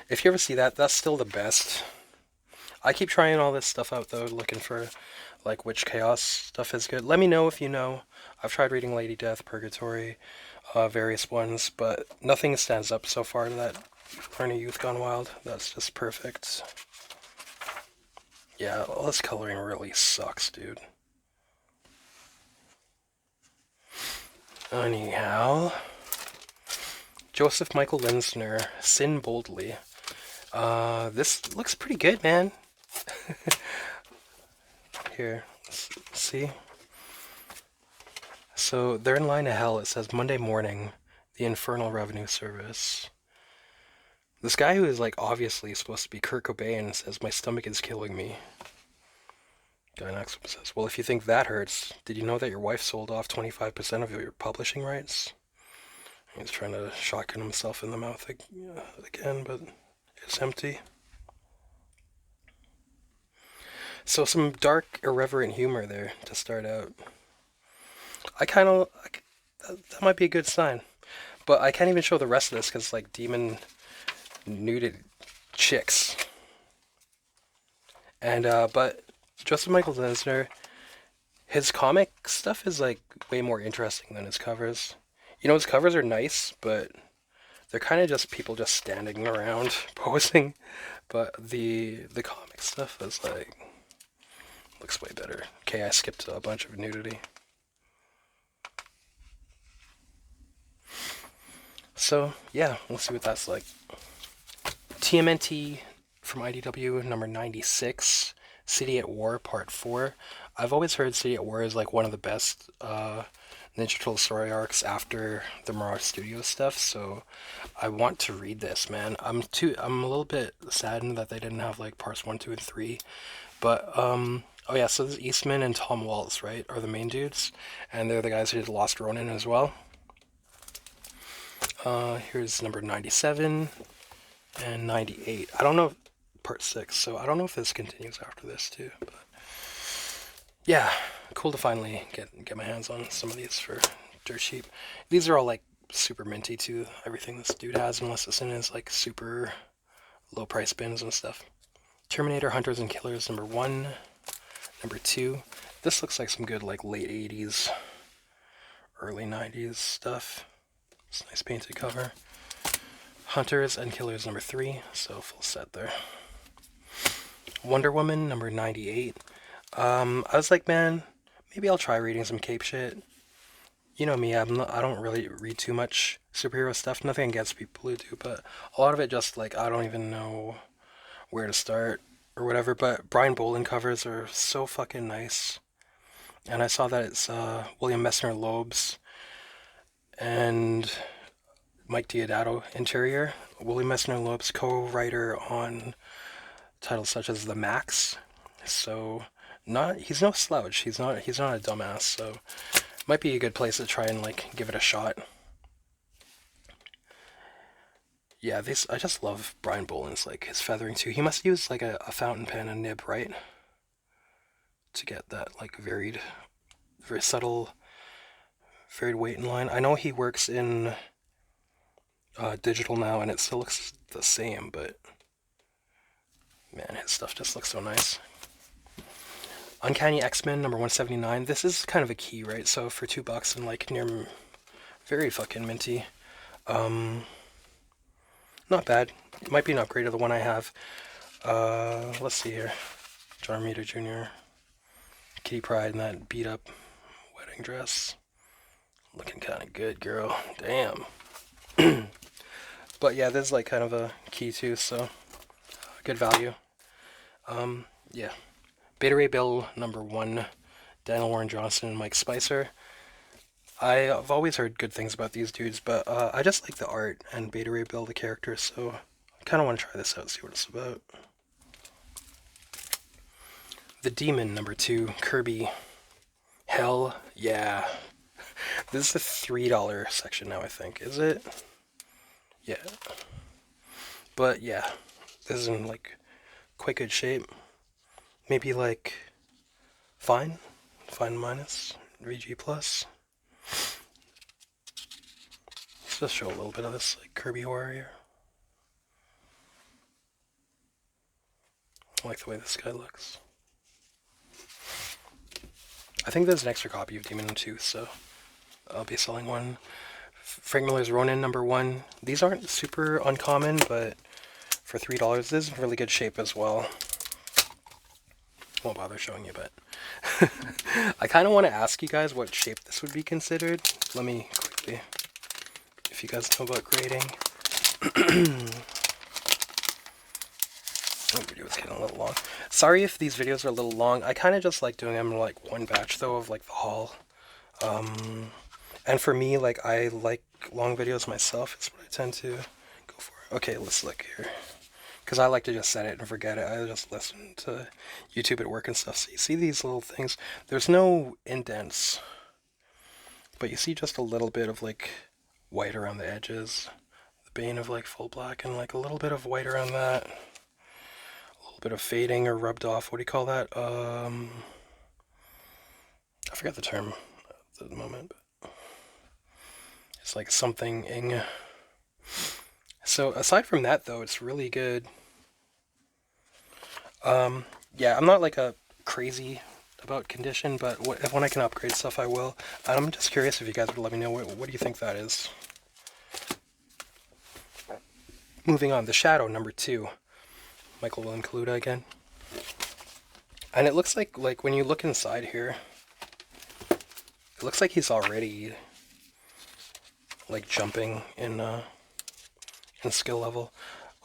If you ever see that, that's still the best. I keep trying all this stuff out though, looking for like which chaos stuff is good. Let me know if you know. I've tried reading Lady Death, Purgatory, various ones, but nothing stands up so far to that Ernie Youth Gone Wild. That's just perfect. Yeah, all this coloring really sucks, dude. Anyhow, Joseph Michael Linsner, Sin Boldly. This looks pretty good, man. Here, let's see. So, they're in line of hell. It says Monday morning, the Infernal Revenue Service. This guy who is like obviously supposed to be Kurt Cobain says, my stomach is killing me. Guy next one says, well, if you think that hurts, did you know that your wife sold off 25% of your publishing rights? He's trying to shotgun himself in the mouth again, but it's empty. So some dark, irreverent humor there to start out. I kind of that might be a good sign, but I can't even show the rest of this because like demon nuded chicks. And but Joseph Michael Linsner, his comic stuff is like way more interesting than his covers. You know, his covers are nice, but they're kind of just people just standing around posing. But the comic stuff is like looks way better. Okay, I skipped a bunch of nudity. So yeah, we'll see what that's like. TMNT from IDW number 96, City at War Part 4. I've always heard City at War is like one of the best Ninja Turtle story arcs after the Maroto Studios stuff, so I want to read this, man. I'm a little bit saddened that they didn't have like parts 1, 2, and 3, but oh yeah, so this is Eastman and Tom Waltz, right, are the main dudes, and they're the guys who did Lost Ronin as well. Here's number 97 and 98. I don't know part 6, so I don't know if this continues after this too, but yeah, cool to finally get my hands on some of these for dirt cheap. These are all like super minty too, everything this dude has, unless it's in his like super low price bins and stuff. Terminator Hunters and Killers number 1, number 2. This looks like some good like late 80s, early 90s stuff. It's a nice painted cover. Hunters and Killers number 3, so full set there. Wonder Woman number 98. I was like, man, maybe I'll try reading some cape shit. You know me, I don't really read too much superhero stuff. Nothing against people who do, but a lot of it just like I don't even know where to start or whatever. But Brian Bolton covers are so fucking nice, and I saw that it's William Messner Loeb's and Mike Deodato interior. William Messner Loeb's co-writer on titles such as The Max. So he's no slouch. He's not a dumbass. So might be a good place to try and like give it a shot. Yeah, I just love Brian Bolton's like his feathering too. He must use like a fountain pen and nib, right? To get that like very subtle, varied weight in line. I know he works in digital now, and it still looks the same, but man, his stuff just looks so nice. Uncanny X-Men number 179. This is kind of a key, right? So for $2 and like near very fucking minty. Not bad. It might be an upgrade of the one I have. Let's see here. John Romita Jr. Kitty Pryde in that beat up wedding dress. Looking kind of good, girl. Damn. But yeah, this is like kind of a key too, so good value. Yeah. Beta Ray Bill number 1, Daniel Warren Johnson and Mike Spicer. I've always heard good things about these dudes, but I just like the art and Beta Ray Bill the character, so I kind of want to try this out, see what it's about. The Demon number 2, Kirby. Hell yeah. This is the $3 section now, I think. Is it? Yeah. But yeah, this is in like quite good shape. Maybe like fine minus, VG plus. Let's just show a little bit of this like Kirby horror here. I like the way this guy looks. I think there's an extra copy of Demon 2, so I'll be selling one. Frank Miller's Ronin number 1. These aren't super uncommon, but for $3, this is in really good shape as well. Won't bother showing you, but I kind of want to ask you guys what shape this would be considered. Let me quickly, if you guys know about grading. The video is getting a little long. Sorry if these videos are a little long. I kind of just like doing them in like one batch though of like the haul. And for me, like I like long videos myself. It's what I tend to go for. Okay, let's look here. Because I like to just set it and forget it. I just listen to YouTube at work and stuff. So you see these little things. There's no indents. But you see just a little bit of like white around the edges. The bane of like full black and like a little bit of white around that. A little bit of fading or rubbed off. What do you call that? I forgot the term at the moment. But it's like something-ing. So aside from that, though, it's really good. Yeah, I'm not like a crazy about condition, but when I can upgrade stuff, I will. I'm just curious if you guys would let me know, what do you think that is? Moving on, The Shadow, number 2. Michael William Kaluta again. And it looks like when you look inside here, it looks like he's already like jumping in skill level.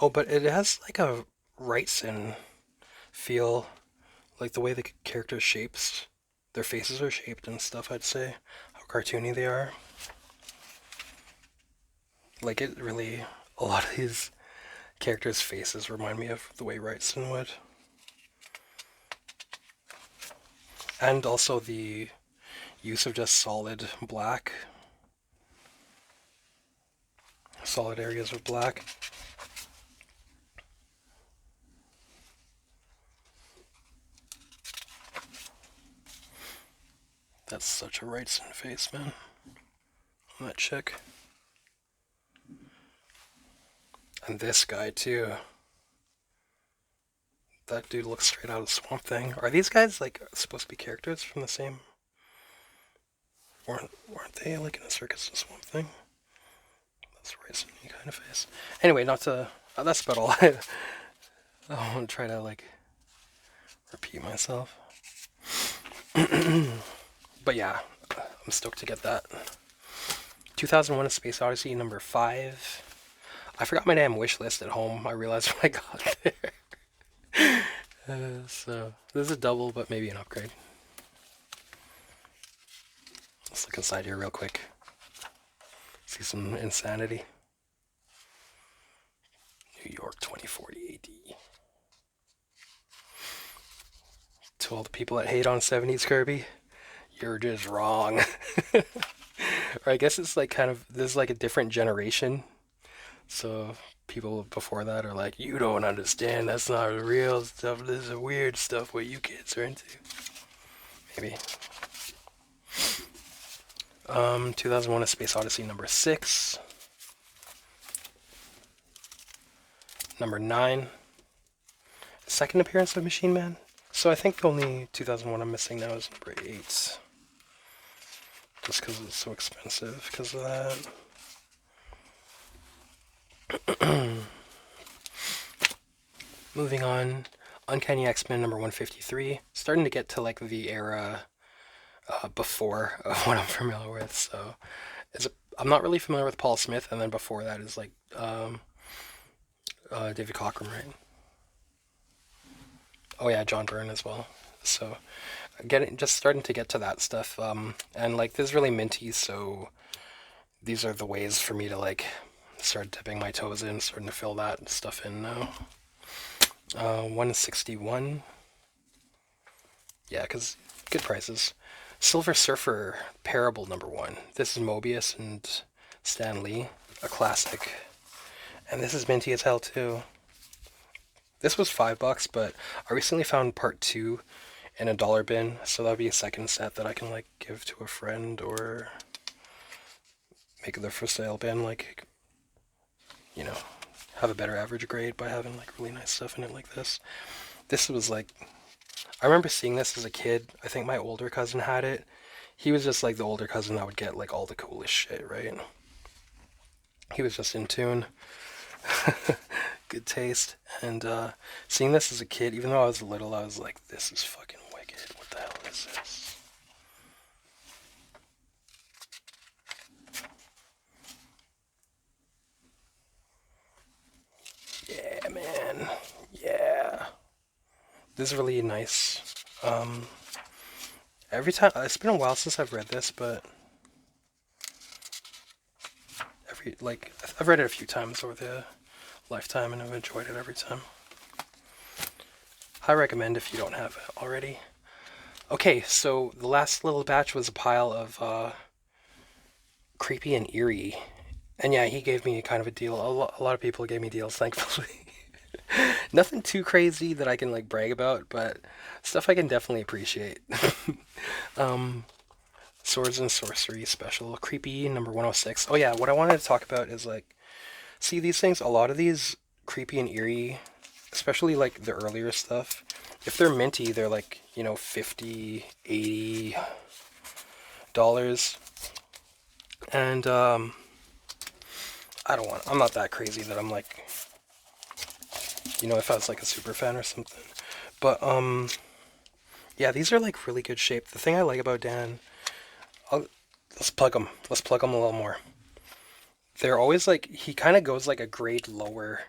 Oh, but it has like a Wrightson feel, like the way the characters' shapes, their faces are shaped and stuff, I'd say. How cartoony they are. Like it really, a lot of these characters' faces remind me of the way Wrightson would. And also the use of just solid black. Solid areas of black. That's such a Wrightson face, man. On that chick. And this guy, too. That dude looks straight out of Swamp Thing. Are these guys, like, supposed to be characters from the same... Weren't they, like, in a circus of Swamp Thing? That's Wrightson kind of face. Anyway, not to... that's about all I won't try to, like, repeat myself. But yeah, I'm stoked to get that. 2001: A Space Odyssey, number 5. I forgot my damn wish list at home. I realized when I got there. So, this is a double, but maybe an upgrade. Let's look inside here real quick. See some insanity. New York, 2040 AD. To all the people that hate on 70s Kirby, you're just wrong. Or I guess it's like kind of, this is like a different generation. So people before that are like, you don't understand, that's not real stuff, this is weird stuff what you kids are into. Maybe. 2001: A Space Odyssey, number 6. Number 9. Second appearance of Machine Man. So I think the only 2001 I'm missing now is number 8. Just because it's so expensive because of that. Moving on. Uncanny X-Men number 153. Starting to get to like the era before what I'm familiar with. So I'm not really familiar with Paul Smith, and then before that is like David Cockrum, right? Oh yeah, John Byrne as well. So just starting to get to that stuff, and like this is really minty, so these are the ways for me to like start dipping my toes in, starting to fill that stuff in now. 161. Yeah, because good prices. Silver Surfer Parable number 1. This is Mobius and Stan Lee, a classic, and this is minty as hell too. This was $5, but I recently found part 2 in a dollar bin, so that'll be a second set that I can like give to a friend or make their for sale bin, like, you know, have a better average grade by having like really nice stuff in it like this. This was like, I remember seeing this as a kid. I think my older cousin had it. He was just like the older cousin that would get like all the coolest shit, right? He was just in tune. Good taste. And seeing this as a kid, even though I was little, I was like, this is fucking wicked. What the hell is this? Yeah, man. Yeah. This is really nice. Every time, it's been a while since I've read this, but I've read it a few times over the lifetime, and I've enjoyed it every time. I recommend if you don't have it already. Okay, so the last little batch was a pile of Creepy and Eerie. And yeah, he gave me kind of a deal. A lot of people gave me deals, thankfully. Nothing too crazy that I can like brag about, but stuff I can definitely appreciate. um, Swords and Sorcery Special, Creepy number 106. Oh yeah, what I wanted to talk about is like, see these things, a lot of these Creepy and Eerie, especially like the earlier stuff, if they're minty, they're like, 50, $80. And I'm not that crazy that I'm like, if I was like a super fan or something. But yeah, these are like really good shape. The thing I like about Dan, I'll, let's plug them. Let's plug them a little more. They're always like, he kind of goes like a grade lower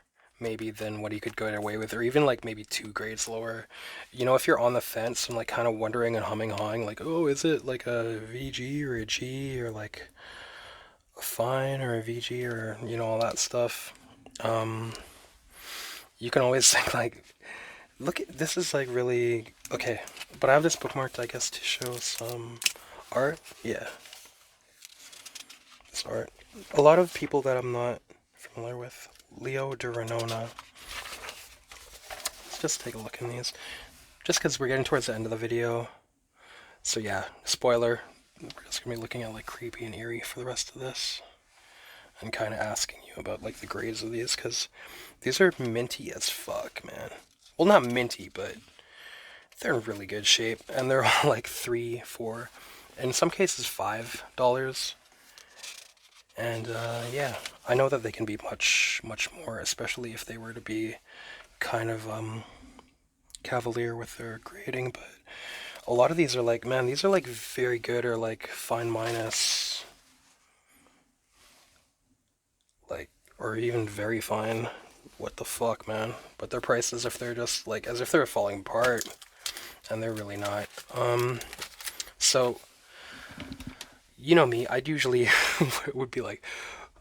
maybe than what he could get away with, or even like maybe 2 grades lower. If you're on the fence and like kind of wondering and hawing like, oh, is it like a VG or a G or like a fine or a VG or all that stuff. You can always think like, look at this is like really okay. But I have this bookmarked, I guess, to show some art. Yeah, this art. A lot of people that I'm not familiar with. Leo de Renona. Let's just take a look in these. Just because we're getting towards the end of the video. So yeah, spoiler. We're just going to be looking at like Creepy and Eerie for the rest of this. And kind of asking you about like the grades of these. Because these are minty as fuck, man. Well, not minty, but they're in really good shape. And they're all like $3, $4, in some cases $5. And yeah, I know that they can be much, much more, especially if they were to be kind of cavalier with their grading. But a lot of these are like, man, these are like very good or like fine minus, like, or even very fine. What the fuck, man? But their prices, if they're just like, as if they're falling apart, and they're really not. So, you know me, I'd usually would be like,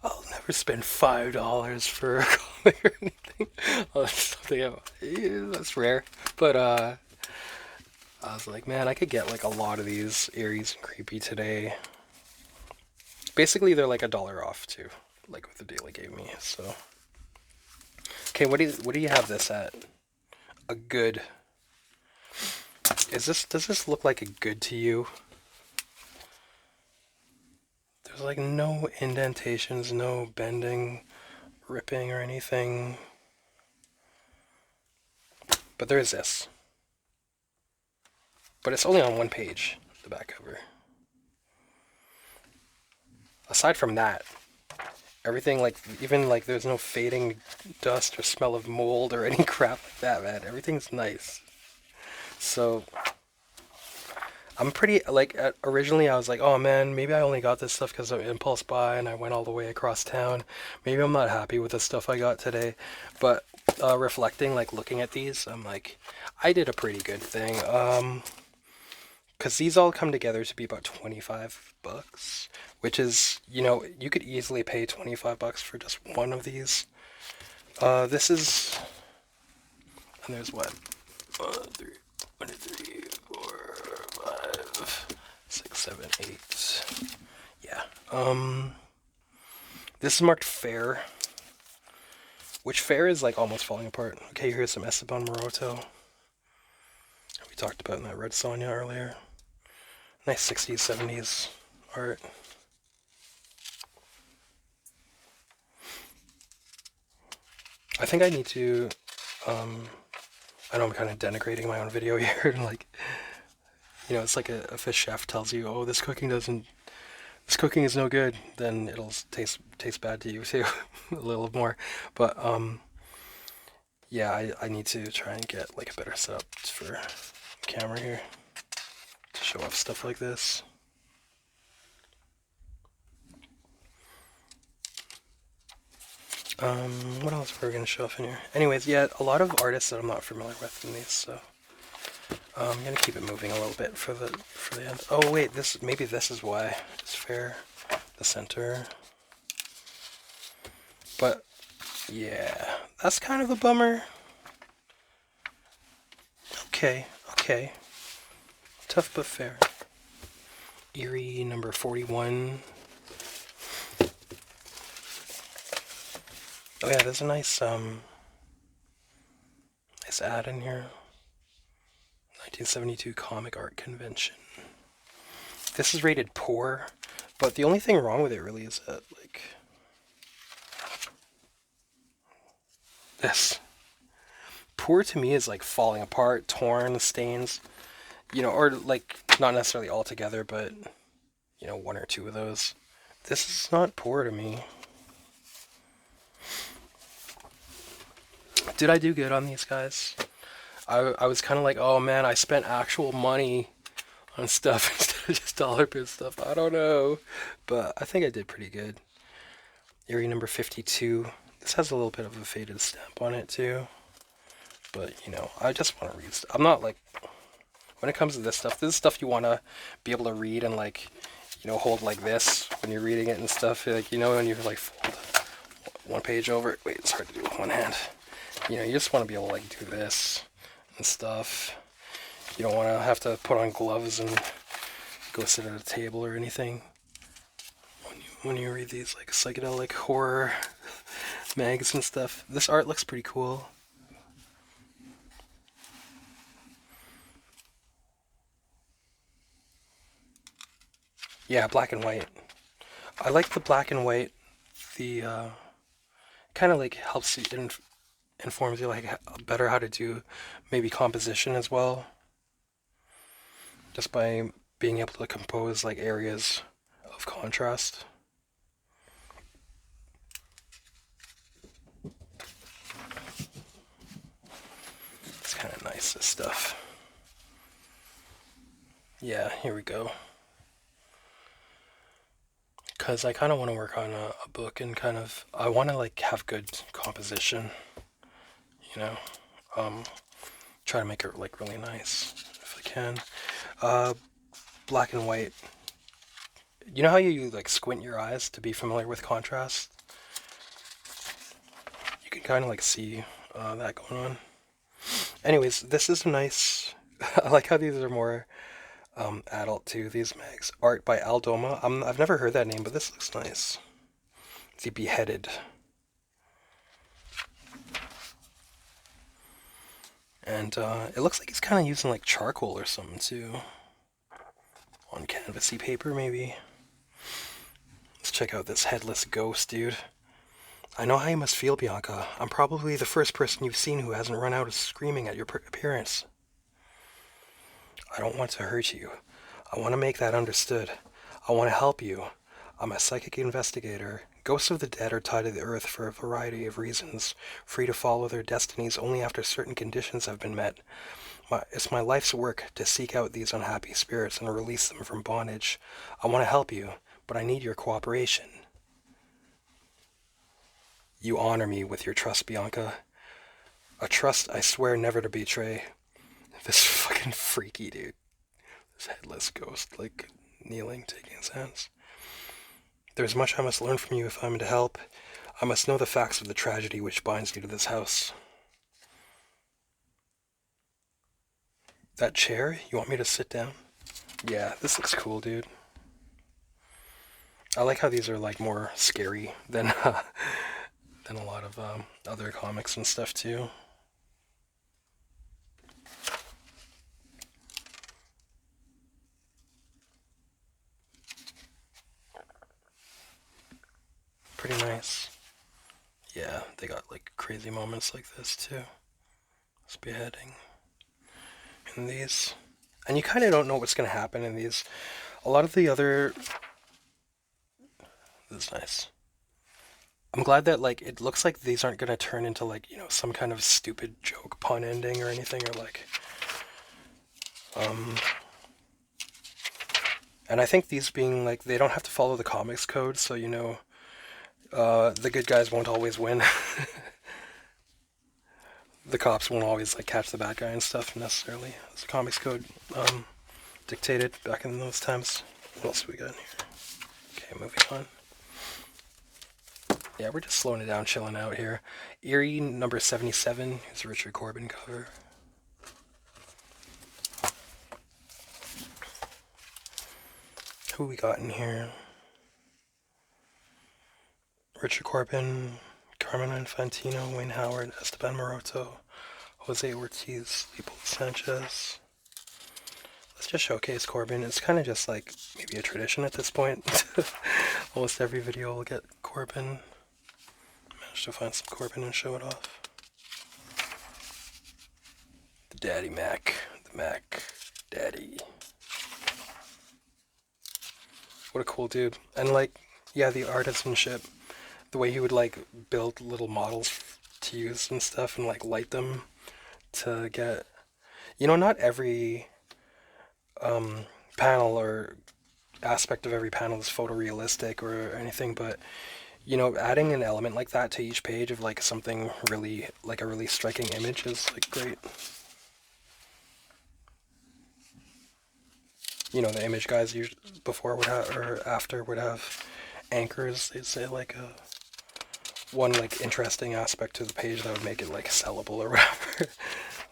I'll never spend $5 for a comic or anything. That's rare. But I was like, man, I could get like a lot of these Eerie's and Creepy today. Basically, they're like $1 off too, like with the deal he gave me. So, okay, what do you have this at? A good. Does this look like a good to you? There's like no indentations, no bending, ripping or anything. But there is this. But it's only on one page, the back cover. Aside from that, everything like, even like there's no fading dust or smell of mold or any crap like that, man. Everything's nice. So I'm pretty, like, originally I was like, oh man, maybe I only got this stuff because of impulse buy and I went all the way across town. Maybe I'm not happy with the stuff I got today. But reflecting, like looking at these, I'm like, I did a pretty good thing. Because these all come together to be about $25, which is, you could easily pay $25 for just one of these. This is, and there's what? 1, 2, 3, 4, 5, 6, 7, 8. Yeah. This is marked fair, which fair is like almost falling apart. Okay, here's some Esteban Maroto. We talked about in that Red Sonja earlier. Nice 60s, 70s art. I think I need to, I know I'm kind of denigrating my own video here, and like, it's like if a chef tells you, oh, this cooking is no good, then it'll taste bad to you too, a little more. But, yeah, I need to try and get like a better setup for the camera here to show off stuff like this. What else were we going to show off in here? Anyways, yeah, a lot of artists that I'm not familiar with in these, so I'm going to keep it moving a little bit for the end. Oh wait, maybe this is why it's fair, the center. But yeah, that's kind of a bummer. Okay. Tough but fair. Eerie number 41. Oh yeah, there's a nice Nice ad in here. 1972 Comic Art Convention. This is rated poor, but the only thing wrong with it really is that, like, this. Poor to me is like falling apart, torn, stains, or like not necessarily all together, but one or two of those. This is not poor to me. Did I do good on these guys? I was kind of like, oh man, I spent actual money on stuff instead of just dollar bin stuff. I don't know, but I think I did pretty good. Eerie number 52. This has a little bit of a faded stamp on it too. But, I just want to read stuff. I'm not like, when it comes to this is stuff you want to be able to read and like, hold like this when you're reading it and stuff. Like, when you like fold one page over. Wait, it's hard to do with one hand. You just want to be able to like do this and stuff. You don't want to have to put on gloves and go sit at a table or anything. When you read these like psychedelic horror mags and stuff. This art looks pretty cool. Yeah, black and white. I like the black and white. The kind of like helps you informs you like better how to do maybe composition as well. Just by being able to compose like areas of contrast. It's kind of nice, this stuff. Yeah, here we go. Because I kind of want to work on a book and I want to like have good composition, try to make it like really nice if I can. Black and white. You know how you like squint your eyes to be familiar with contrast? You can kind of like see that going on. Anyways, this is nice. I like how these are more adult too, these mags. Art by Aldoma. I've never heard that name, but this looks nice. The Beheaded. And it looks like he's kind of using like charcoal or something too. On canvasy paper, maybe. Let's check out this headless ghost, dude. I know how you must feel, Bianca. I'm probably the first person you've seen who hasn't run out of screaming at your appearance. I don't want to hurt you. I want to make that understood. I want to help you. I'm a psychic investigator. Ghosts of the dead are tied to the earth for a variety of reasons, free to follow their destinies only after certain conditions have been met. It's my life's work to seek out these unhappy spirits and release them from bondage. I want to help you, but I need your cooperation. You honor me with your trust, Bianca. A trust I swear never to betray. This fucking freaky dude. This headless ghost, like, kneeling, taking his hands. There's much I must learn from you if I'm to help. I must know the facts of the tragedy which binds you to this house. That chair? You want me to sit down? Yeah, this looks cool, dude. I like how these are, like, more scary than a lot of other comics and stuff, too. Pretty nice. Yeah, they got like crazy moments like this too. This beheading. In these. And you kind of don't know what's going to happen in these. A lot of the other... This is nice. I'm glad that like it looks like these aren't going to turn into like, some kind of stupid joke pun ending or anything, or like... And I think these being like, they don't have to follow the comics code, so the good guys won't always win. The cops won't always like catch the bad guy and stuff necessarily, as the comics code dictated back in those times. What else we got in here? Okay, moving on. Yeah, we're just slowing it down, chilling out here. Eerie number 77 is a Richard Corbin cover. Who we got in here? Richard Corbin, Carmen Infantino, Wayne Howard, Esteban Maroto, Jose Ortiz, Leopold Sanchez. Let's just showcase Corbin. It's kind of just like maybe a tradition at this point. Almost every video will get Corbin. Managed to find some Corbin and show it off. The Daddy Mac. The Mac Daddy. What a cool dude. And like, yeah, the artisanship. The way he would like build little models to use and stuff and like light them to get, you know, not every panel or aspect of every panel is photorealistic or anything, but you know, adding an element like that to each page of like something really, like a really striking image is like great. You know, the image guys usually before would have, or after would have anchors. They'd say like one like interesting aspect to the page that would make it like sellable or whatever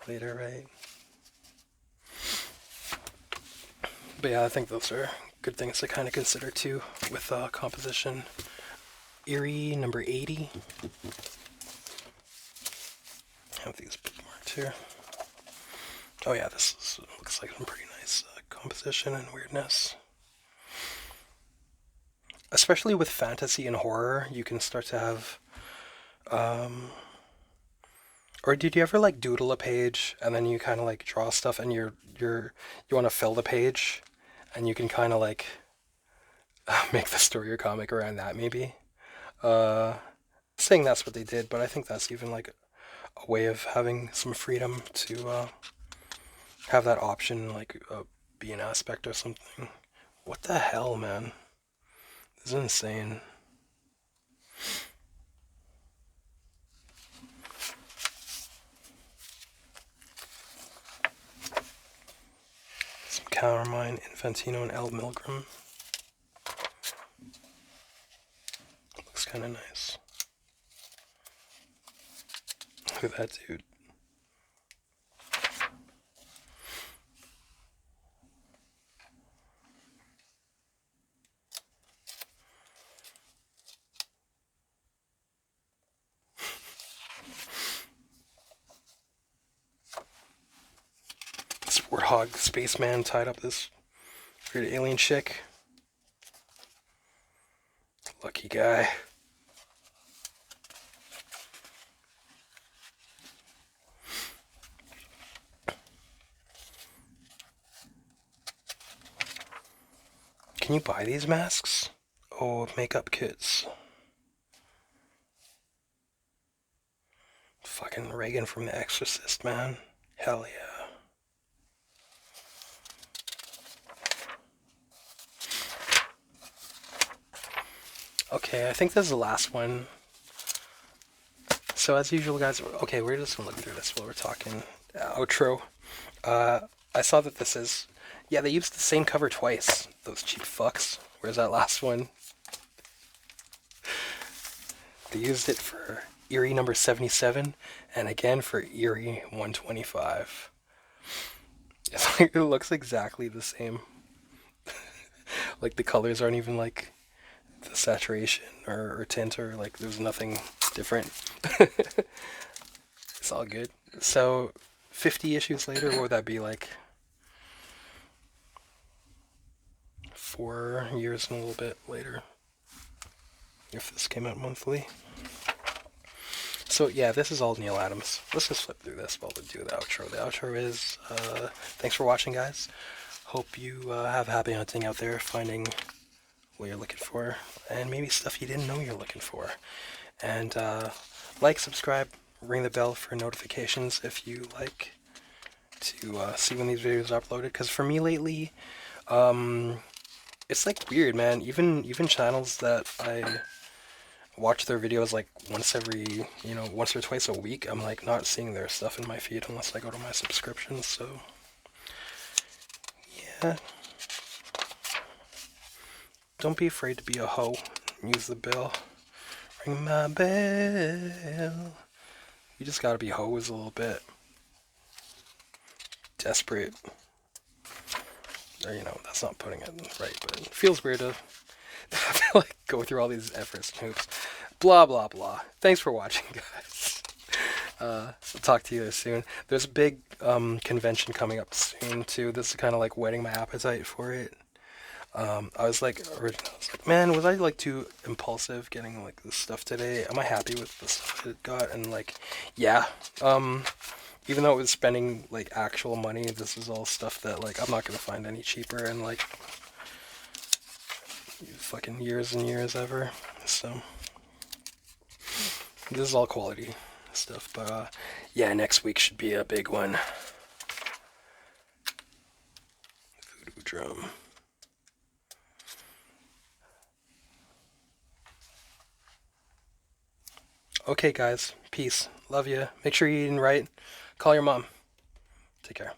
later, right? But yeah, I think those are good things to kind of consider too with composition. Eerie number 80. I have these bookmarked here. Oh yeah, looks like some pretty nice composition and weirdness. Especially with fantasy and horror, you can start to have or did you ever like doodle a page and then you kind of like draw stuff and you want to fill the page and you can kind of like make the story or comic around that maybe? Saying that's what they did, but I think that's even like a way of having some freedom to have that option, like be an aspect or something. What the hell, man? This is insane. Some Countermine, Infantino, and L. Milgram. Looks kind of nice. Look at that dude. This warthog spaceman tied up this weird alien chick. Lucky guy. Can you buy these masks? Oh, makeup kits. Fucking Reagan from The Exorcist, man. Hell yeah. Okay, I think this is the last one. So as usual, guys, okay, we're just gonna look through this while we're talking. Outro. I saw that this is, yeah, they used the same cover twice. Those cheap fucks. Where's that last one? They used it for Eerie number 77, and again for Eerie 125. It's like, it looks exactly the same. Like the colors aren't even like the saturation or tint, or like there's nothing different. It's all good. So 50 issues later, what would that be like? 4 years and a little bit later, if this came out monthly. So yeah, this is all Neil Adams. Let's just flip through this while we do the outro. The outro is, thanks for watching, guys. Hope you have happy hunting out there, finding what you're looking for, and maybe stuff you didn't know you're looking for. And like, subscribe, ring the bell for notifications if you like to see when these videos are uploaded. Because for me lately, it's like weird, man. Even channels that I watch their videos like once or twice a week, I'm like not seeing their stuff in my feed unless I go to my subscriptions. So yeah, don't be afraid to be a hoe. Use the bell. Ring my bell. You just gotta be hoes a little bit. Desperate. Or, you know, that's not putting it right, but it feels weird to like go through all these efforts and hoops. Blah, blah, blah. Thanks for watching, guys. I'll talk to you soon. There's a big convention coming up soon too. This is kind of like whetting my appetite for it. I was like, man, was I like too impulsive getting like this stuff today? Am I happy with the stuff it got? And like, yeah. Even though it was spending like actual money, this is all stuff that like I'm not gonna find any cheaper in like fucking years and years ever. So this is all quality stuff. But yeah, next week should be a big one. Voodoo drum. Okay, guys. Peace. Love you. Make sure you're eating right. Call your mom. Take care.